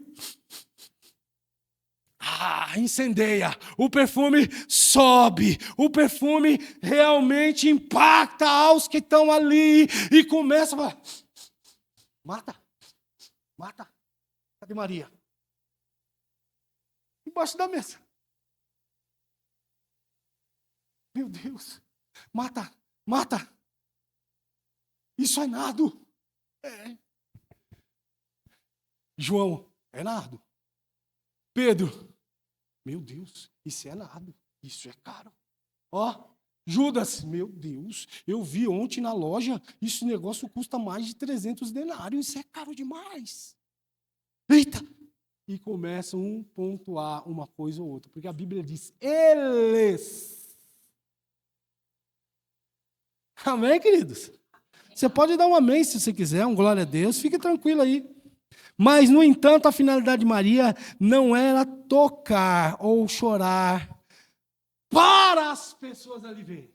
incendeia, o perfume sobe, o perfume realmente impacta aos que estão ali e começa a falar, mata, cadê Maria? Embaixo da mesa. Meu Deus, mata, isso é nardo. É. João, é nardo. Pedro, meu Deus, isso é nada, isso é caro. Ó, Judas, meu Deus, eu vi ontem na loja, esse negócio custa mais de 300 denários, isso é caro demais. Eita! E começam um pontuar uma coisa ou outra, porque a Bíblia diz, eles. Amém, queridos? Você pode dar um amém se você quiser, um glória a Deus, fique tranquilo aí. Mas, no entanto, a finalidade de Maria não era tocar ou chorar para as pessoas ali verem.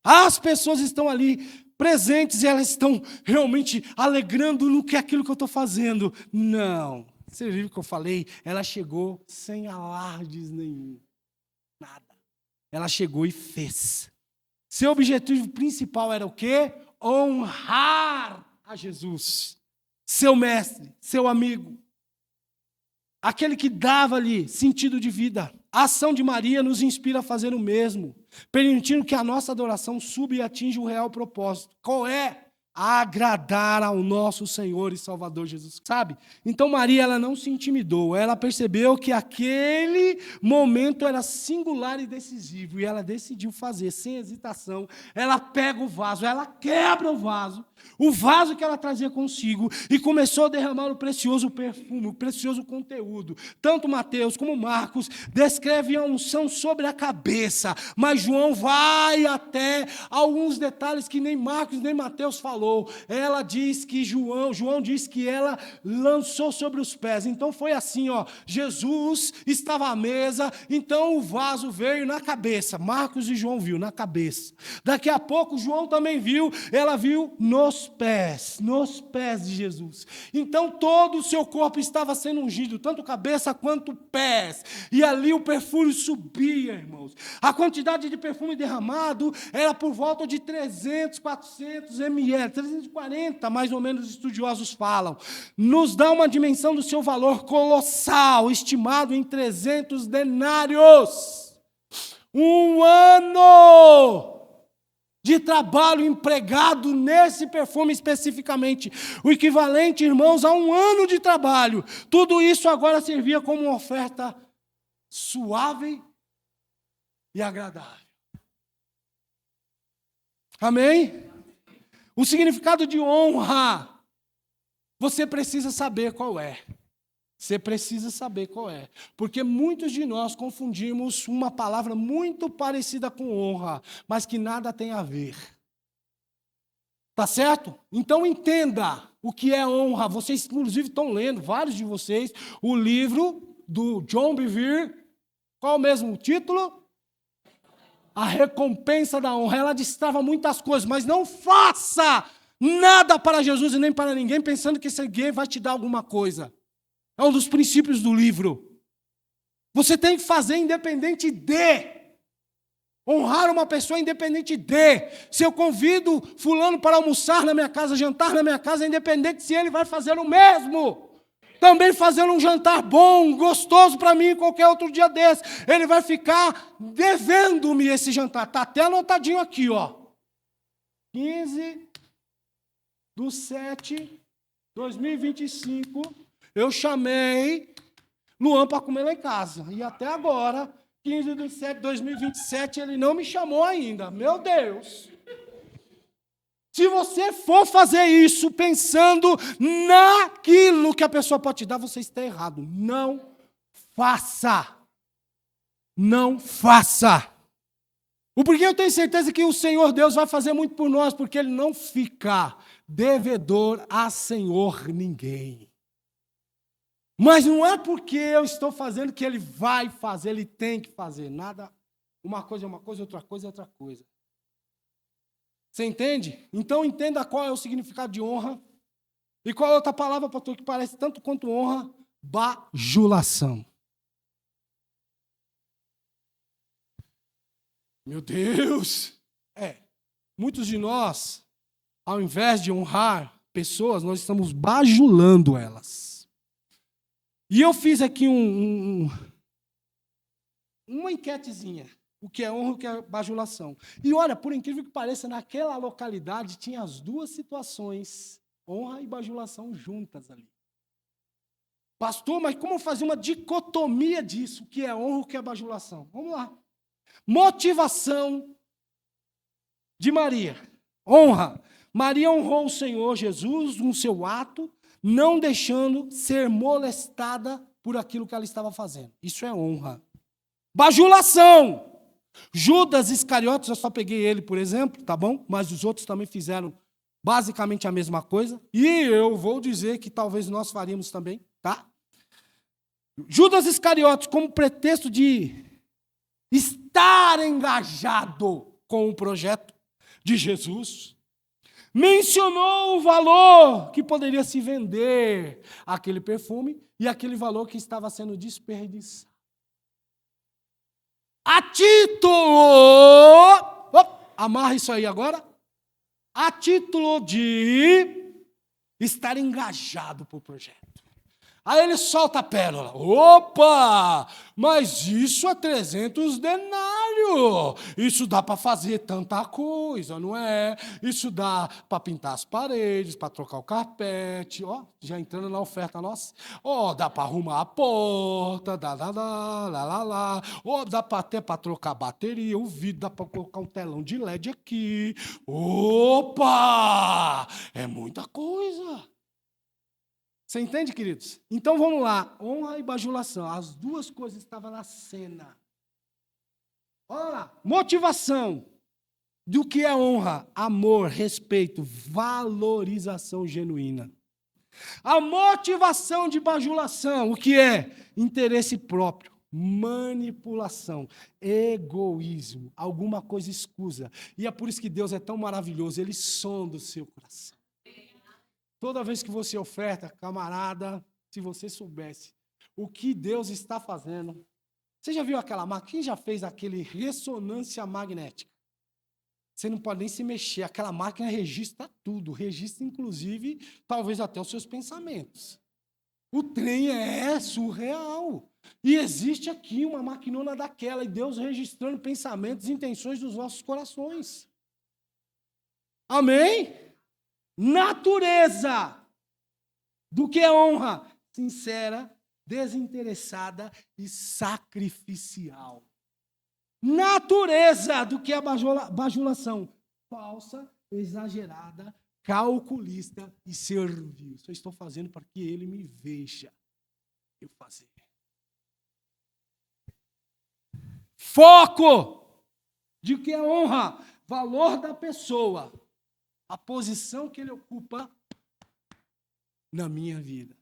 As pessoas estão ali presentes e elas estão realmente alegrando no que aquilo que eu estou fazendo. Não. Você viu o que eu falei? Ela chegou sem alardes nenhum. Nada. Ela chegou e fez. Seu objetivo principal era o quê? Honrar a Jesus. Seu mestre, seu amigo. Aquele que dava ali sentido de vida. A ação de Maria nos inspira a fazer o mesmo, permitindo que a nossa adoração suba e atinja o real propósito. Qual é? Agradar ao nosso Senhor e Salvador Jesus, sabe? Então Maria, ela não se intimidou, ela percebeu que aquele momento era singular e decisivo, e ela decidiu fazer, sem hesitação. Ela pega o vaso, ela quebra o vaso que ela trazia consigo, e começou a derramar o precioso perfume, o precioso conteúdo. Tanto Mateus como Marcos descrevem a unção sobre a cabeça, mas João vai até alguns detalhes que nem Marcos nem Mateus falou. Ela diz que João diz que ela lançou sobre os pés. Então foi assim, ó, Jesus estava à mesa, então o vaso veio na cabeça. Marcos e João viu na cabeça. Daqui a pouco João também viu, ela viu nos pés de Jesus. Então todo o seu corpo estava sendo ungido, tanto cabeça quanto pés. E ali o perfume subia, irmãos. A quantidade de perfume derramado era por volta de 300, 400 ml. 340, mais ou menos, estudiosos falam. Nos dá uma dimensão do seu valor colossal, estimado em 300 denários. Um ano de trabalho empregado nesse perfume especificamente. O equivalente, irmãos, a um ano de trabalho. Tudo isso agora servia como uma oferta suave e agradável. Amém? O significado de honra, você precisa saber qual é. Você precisa saber qual é. Porque muitos de nós confundimos uma palavra muito parecida com honra, mas que nada tem a ver. Tá certo? Então entenda o que é honra. Vocês, inclusive, estão lendo, vários de vocês, o livro do John Bevere. Qual mesmo o título? A recompensa da honra. Ela destrava muitas coisas, mas não faça nada para Jesus e nem para ninguém, pensando que esse alguém vai te dar alguma coisa. É um dos princípios do livro. Você tem que fazer independente de. Honrar uma pessoa independente de. Se eu convido fulano para almoçar na minha casa, jantar na minha casa, independente se ele vai fazer o mesmo. Também fazendo um jantar bom, gostoso para mim, qualquer outro dia desse. Ele vai ficar devendo-me esse jantar. Está até anotadinho aqui, ó. 15/7/2025, eu chamei Luan para comer lá em casa. E até agora, 15/7/2027, ele não me chamou ainda. Meu Deus! Se você for fazer isso pensando naquilo que a pessoa pode te dar, você está errado. Não faça. Não faça. O porquê eu tenho certeza que o Senhor Deus vai fazer muito por nós, porque Ele não fica devedor a Senhor ninguém. Mas não é porque eu estou fazendo que Ele vai fazer, Ele tem que fazer. Nada, uma coisa é uma coisa, outra coisa é outra coisa. Você entende? Então entenda qual é o significado de honra. E qual é outra palavra, pastor, que parece tanto quanto honra? Bajulação. Meu Deus! Muitos de nós, ao invés de honrar pessoas, nós estamos bajulando elas. E eu fiz aqui uma enquetezinha. O que é honra e o que é bajulação. E olha, por incrível que pareça, naquela localidade tinha as duas situações, honra e bajulação juntas ali. Pastor, mas como fazer uma dicotomia disso? O que é honra e o que é bajulação? Vamos lá. Motivação de Maria. Honra. Maria honrou o Senhor Jesus no seu ato, não deixando ser molestada por aquilo que ela estava fazendo. Isso é honra. Bajulação. Judas Iscariotes, eu só peguei ele, por exemplo, tá bom? Mas os outros também fizeram basicamente a mesma coisa, e eu vou dizer que talvez nós faríamos também, tá? Judas Iscariotes, como pretexto de estar engajado com o projeto de Jesus, mencionou o valor que poderia se vender aquele perfume e aquele valor que estava sendo desperdiçado. A título, amarra isso aí agora, a título de estar engajado para o projeto. Aí ele solta a pérola. Opa! Mas isso é 300 denários. Isso dá para fazer tanta coisa, não é? Isso dá para pintar as paredes, para trocar o carpete. Ó, já entrando na oferta nossa. Ó, dá para arrumar a porta, lá. Ó, dá até para trocar a bateria, o vidro, dá para colocar um telão de LED aqui. Opa! É muita coisa. Você entende, queridos? Então vamos lá. Honra e bajulação. As duas coisas estavam na cena. Olha lá. Motivação. Do que é honra? Amor, respeito, valorização genuína. A motivação de bajulação, o que é? Interesse próprio, manipulação, egoísmo, alguma coisa escusa. E é por isso que Deus é tão maravilhoso. Ele sonda o seu coração. Toda vez que você oferta, camarada, se você soubesse o que Deus está fazendo. Você já viu aquela máquina? Quem já fez aquele ressonância magnética? Você não pode nem se mexer. Aquela máquina registra tudo. Registra, inclusive, talvez até os seus pensamentos. O trem é surreal. E existe aqui uma maquinona daquela, e Deus registrando pensamentos e intenções dos nossos corações. Amém? Natureza do que é honra? Sincera, desinteressada e sacrificial. Natureza do que é bajulação? Falsa, exagerada, calculista e servil. Só estou fazendo para que ele me veja eu fazer. Foco de que é honra? Valor da pessoa. A posição que ele ocupa na minha vida.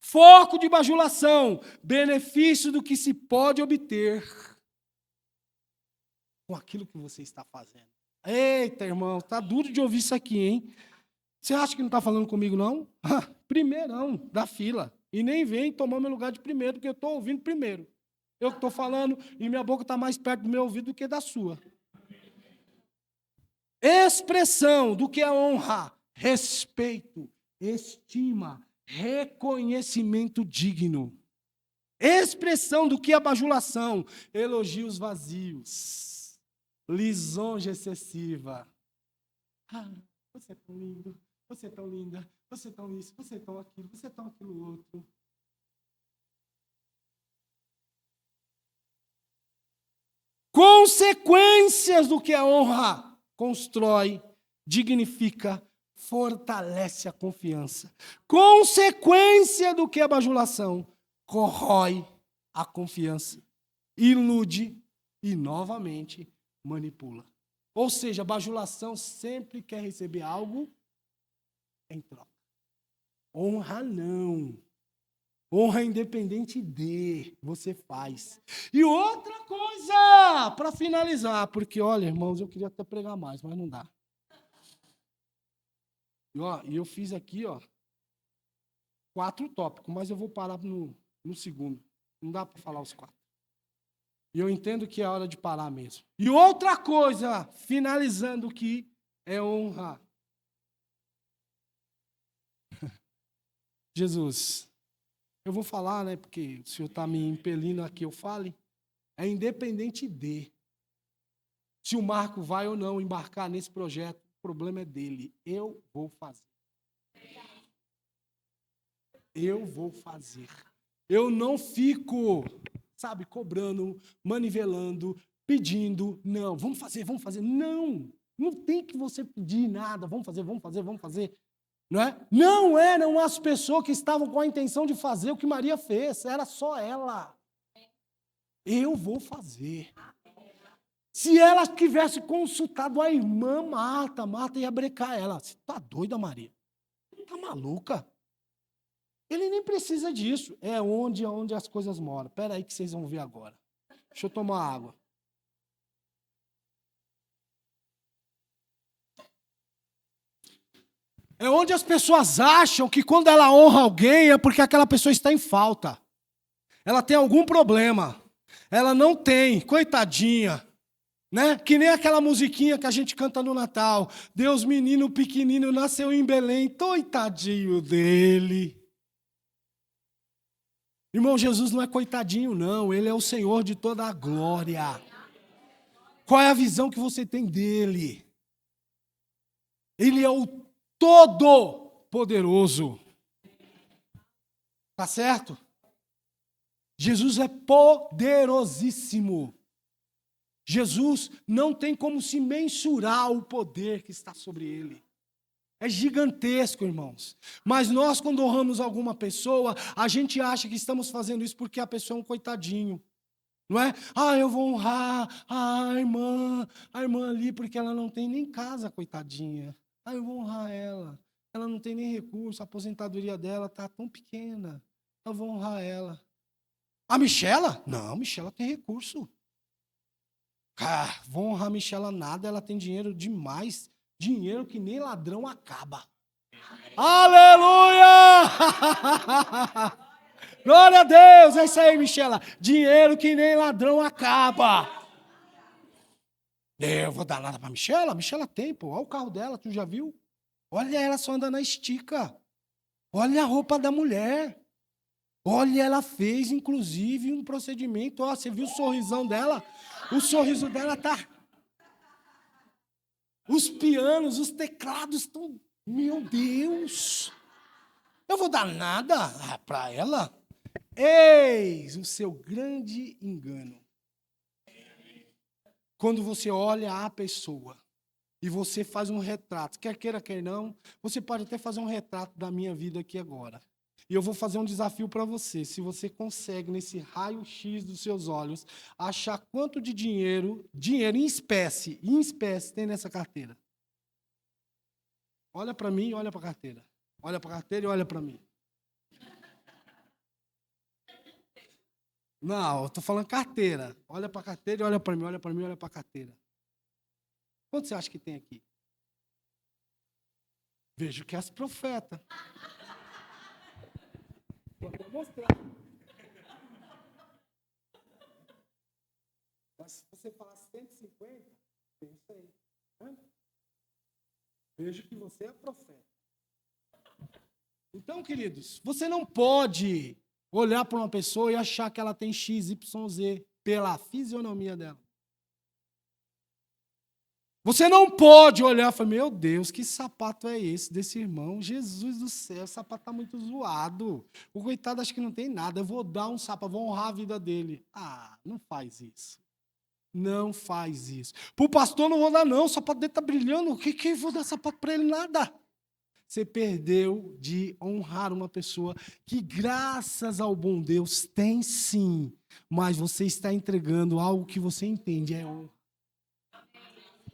Foco de bajulação, benefício do que se pode obter com aquilo que você está fazendo. Eita, irmão, tá duro de ouvir isso aqui, hein? Você acha que não está falando comigo, não? Primeirão da fila. E nem vem tomar meu lugar de primeiro, porque eu estou ouvindo primeiro. Eu que estou falando e minha boca está mais perto do meu ouvido do que da sua. Expressão do que é honra, respeito, estima, reconhecimento digno. Expressão do que é bajulação, elogios vazios, lisonja excessiva. Ah, você é tão lindo, você é tão linda, você é tão isso, você é tão aquilo, você é tão aquilo outro. Consequências do que é honra. Constrói, dignifica, fortalece a confiança. Consequência do que é bajulação, corrói a confiança, ilude e, novamente, manipula. Ou seja, a bajulação sempre quer receber algo em troca. Honra não. Honra independente de, você faz. E outra coisa, para finalizar, porque, olha, irmãos, eu queria até pregar mais, mas não dá. E eu fiz aqui, 4 tópicos, mas eu vou parar no segundo. Não dá para falar os 4. E eu entendo que é hora de parar mesmo. E outra coisa, finalizando, que é honra. Jesus, eu vou falar, né, porque o Senhor está me impelindo a que eu fale. É independente de se o Marco vai ou não embarcar nesse projeto, o problema é dele. Eu vou fazer. Eu vou fazer. Eu não fico, cobrando, manivelando, pedindo. Não, vamos fazer. Não tem que você pedir nada. Vamos fazer. Não eram as pessoas que estavam com a intenção de fazer o que Maria fez. Era só ela. Eu vou fazer. Se ela tivesse consultado a irmã Marta, Marta ia brecar ela. Você está doida, Maria? Está maluca? Ele nem precisa disso. É onde as coisas moram. Espera aí que vocês vão ver agora. Deixa eu tomar água. É onde as pessoas acham que quando ela honra alguém é porque aquela pessoa está em falta. Ela tem algum problema. Ela não tem, coitadinha. Né? Que nem aquela musiquinha que a gente canta no Natal. Deus menino pequenino nasceu em Belém, coitadinho dele. Irmão, Jesus não é coitadinho não, ele é o Senhor de toda a glória. Qual é a visão que você tem dele? Ele é o Todo-Poderoso. Tá certo? Jesus é poderosíssimo. Jesus não tem como se mensurar o poder que está sobre ele. É gigantesco, irmãos. Mas nós, quando honramos alguma pessoa, a gente acha que estamos fazendo isso porque a pessoa é um coitadinho. Não é? Eu vou honrar a irmã ali, porque ela não tem nem casa, coitadinha. Eu vou honrar ela. Ela não tem nem recurso, a aposentadoria dela está tão pequena. Eu vou honrar ela. A Michela? Não, a Michela tem recurso. Vou honrar a Michela nada, ela tem dinheiro demais. Dinheiro que nem ladrão acaba. Aleluia! Glória a Deus, é isso aí, Michela. Dinheiro que nem ladrão acaba. Eu vou dar nada pra Michela? Michela tem, pô. Olha o carro dela, tu já viu? Olha ela só anda na estica. Olha a roupa da mulher. Olha, ela fez, inclusive, um procedimento. Você viu o sorrisão dela? O sorriso dela tá... Os pianos, os teclados estão... Meu Deus! Eu vou dar nada para ela? Eis o seu grande engano. Quando você olha a pessoa e você faz um retrato, quer queira, quer não, você pode até fazer um retrato da minha vida aqui agora. E eu vou fazer um desafio para você. Se você consegue, nesse raio-x dos seus olhos, achar quanto de dinheiro em espécie tem nessa carteira. Olha para mim e olha para a carteira. Olha para a carteira e olha para mim. Não, eu estou falando carteira. Olha para a carteira e olha para mim, olha para mim e olha para a carteira. Quanto você acha que tem aqui? Vejo que é as profetas. Vou até mostrar. Mas se você falar 150, tem isso aí. Vejo que você é profeta. Então, queridos, você não pode olhar para uma pessoa e achar que ela tem X, Y, Z pela fisionomia dela. Você não pode olhar e falar, meu Deus, que sapato é esse desse irmão? Jesus do céu, o sapato está muito zoado. O coitado acha que não tem nada, eu vou dar um sapato, vou honrar a vida dele. Não faz isso. Não faz isso. Para o pastor não vou dar não, o sapato dele está brilhando, o que eu vou dar sapato para ele? Nada. Você perdeu de honrar uma pessoa que, graças ao bom Deus, tem sim, mas você está entregando algo que você entende, é honra.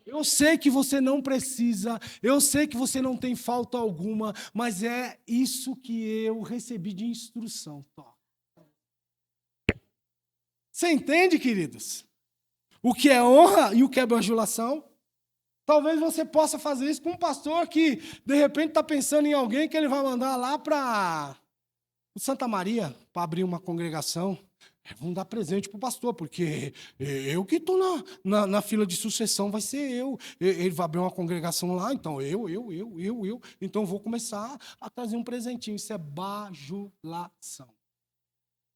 Eu sei que você não precisa, eu sei que você não tem falta alguma, mas é isso que eu recebi de instrução. Você entende, queridos? O que é honra e o que é bajulação? Talvez você possa fazer isso com um pastor que, de repente, está pensando em alguém que ele vai mandar lá para Santa Maria, para abrir uma congregação. Vamos dar presente para o pastor, porque eu que estou na fila de sucessão, vai ser eu. Ele vai abrir uma congregação lá, então eu. Então vou começar a trazer um presentinho. Isso é bajulação.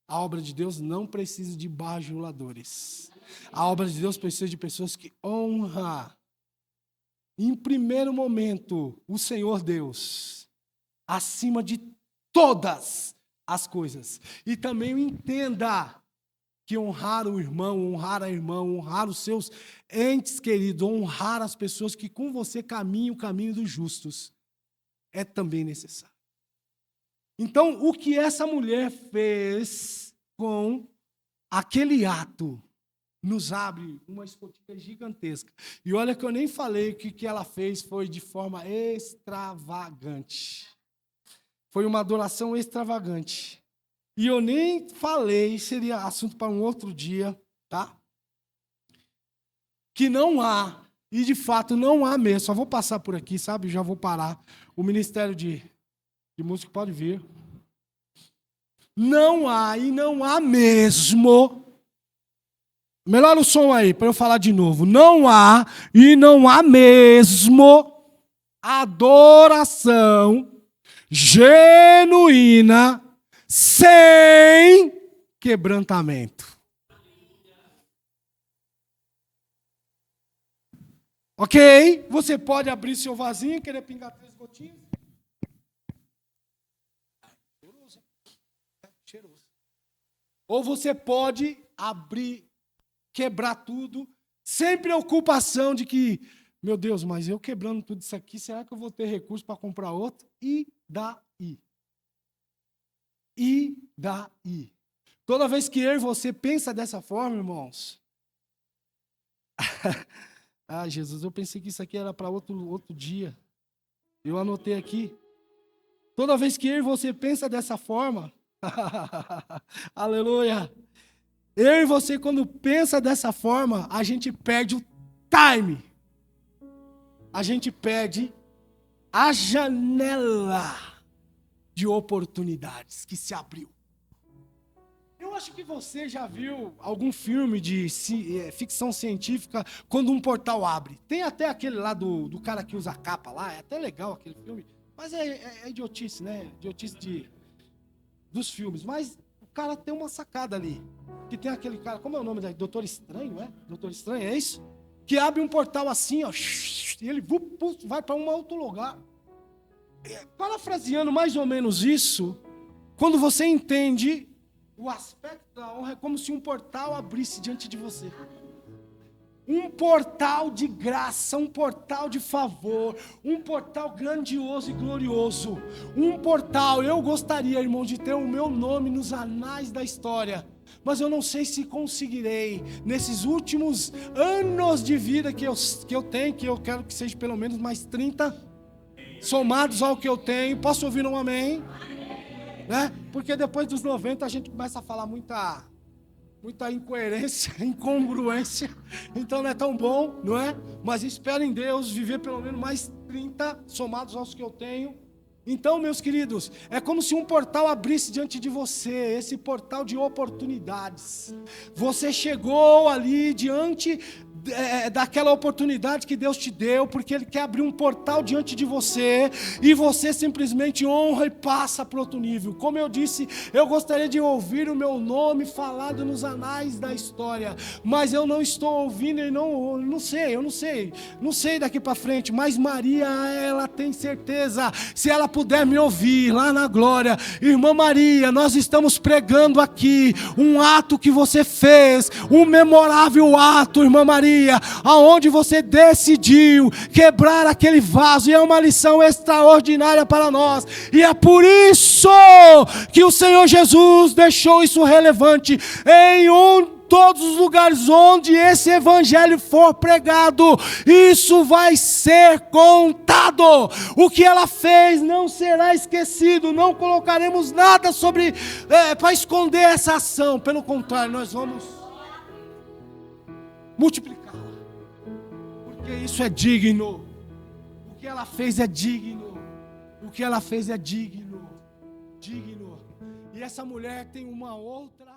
A obra de Deus não precisa de bajuladores. A obra de Deus precisa de pessoas que honram. Em primeiro momento, o Senhor Deus, acima de todas as coisas. E também entenda que honrar o irmão, honrar a irmã, honrar os seus entes queridos, honrar as pessoas que com você caminham o caminho dos justos, é também necessário. Então, o que essa mulher fez com aquele ato nos abre uma escotilha gigantesca. E olha que eu nem falei que o que ela fez foi de forma extravagante. Foi uma adoração extravagante. E eu nem falei, seria assunto para um outro dia, tá? Que não há, e de fato não há mesmo, só vou passar por aqui, sabe? Já vou parar. O Ministério de Música pode vir. Não há, e não há mesmo. Melhora o som aí, para eu falar de novo. Não há, e não há mesmo adoração genuína sem quebrantamento. Ok? Você pode abrir seu vasinho e querer pingar 3 gotinhas. Cheiroso. Ou você pode abrir, quebrar tudo, sem preocupação de que, meu Deus, mas eu quebrando tudo isso aqui, será que eu vou ter recurso para comprar outro? E daí? E daí? Toda vez que eu e você pensa dessa forma, irmãos, ah, Jesus, eu pensei que isso aqui era para outro dia. Eu anotei aqui. Toda vez que eu e você pensa dessa forma, aleluia. Eu e você, quando pensa dessa forma, a gente perde o time. A gente perde a janela de oportunidades que se abriu. Eu acho que você já viu algum filme de ficção científica quando um portal abre. Tem até aquele lá do cara que usa capa lá, é até legal aquele filme. Mas é idiotice, né? Idiotice dos filmes. Mas o cara tem uma sacada ali. Que tem aquele cara, como é o nome dele? Doutor Estranho, é? Doutor Estranho, é isso? Que abre um portal assim, ó, e ele vai para um outro lugar. Parafraseando mais ou menos isso, quando você entende o aspecto da honra, é como se um portal abrisse diante de você. Um portal de graça, um portal de favor, um portal grandioso e glorioso. Um portal, eu gostaria, irmão, de ter o meu nome nos anais da história. Mas eu não sei se conseguirei, nesses últimos anos de vida que eu tenho, que eu quero que seja pelo menos mais 30, somados ao que eu tenho. Posso ouvir um amém? Né? Porque depois dos 90 a gente começa a falar muita incoerência, incongruência, então não é tão bom, não é? Mas espero em Deus viver pelo menos mais 30 somados aos que eu tenho. Então, meus queridos, é como se um portal abrisse diante de você, esse portal de oportunidades. Você chegou ali diante daquela oportunidade que Deus te deu, porque Ele quer abrir um portal diante de você, e você simplesmente honra e passa para outro nível. Como eu disse, eu gostaria de ouvir o meu nome falado nos anais da história, mas eu não estou ouvindo e não sei daqui para frente, mas Maria, ela tem certeza, se ela puder me ouvir lá na glória, irmã Maria, nós estamos pregando aqui um ato que você fez, um memorável ato, irmã Maria, aonde você decidiu quebrar aquele vaso, e é uma lição extraordinária para nós, e é por isso que o Senhor Jesus deixou isso relevante em todos os lugares onde esse evangelho for pregado, isso vai ser contado. O que ela fez não será esquecido, não colocaremos nada para esconder essa ação, pelo contrário, nós vamos multiplicar. Porque isso é digno. O que ela fez é digno. O que ela fez é digno. Digno. E essa mulher tem uma outra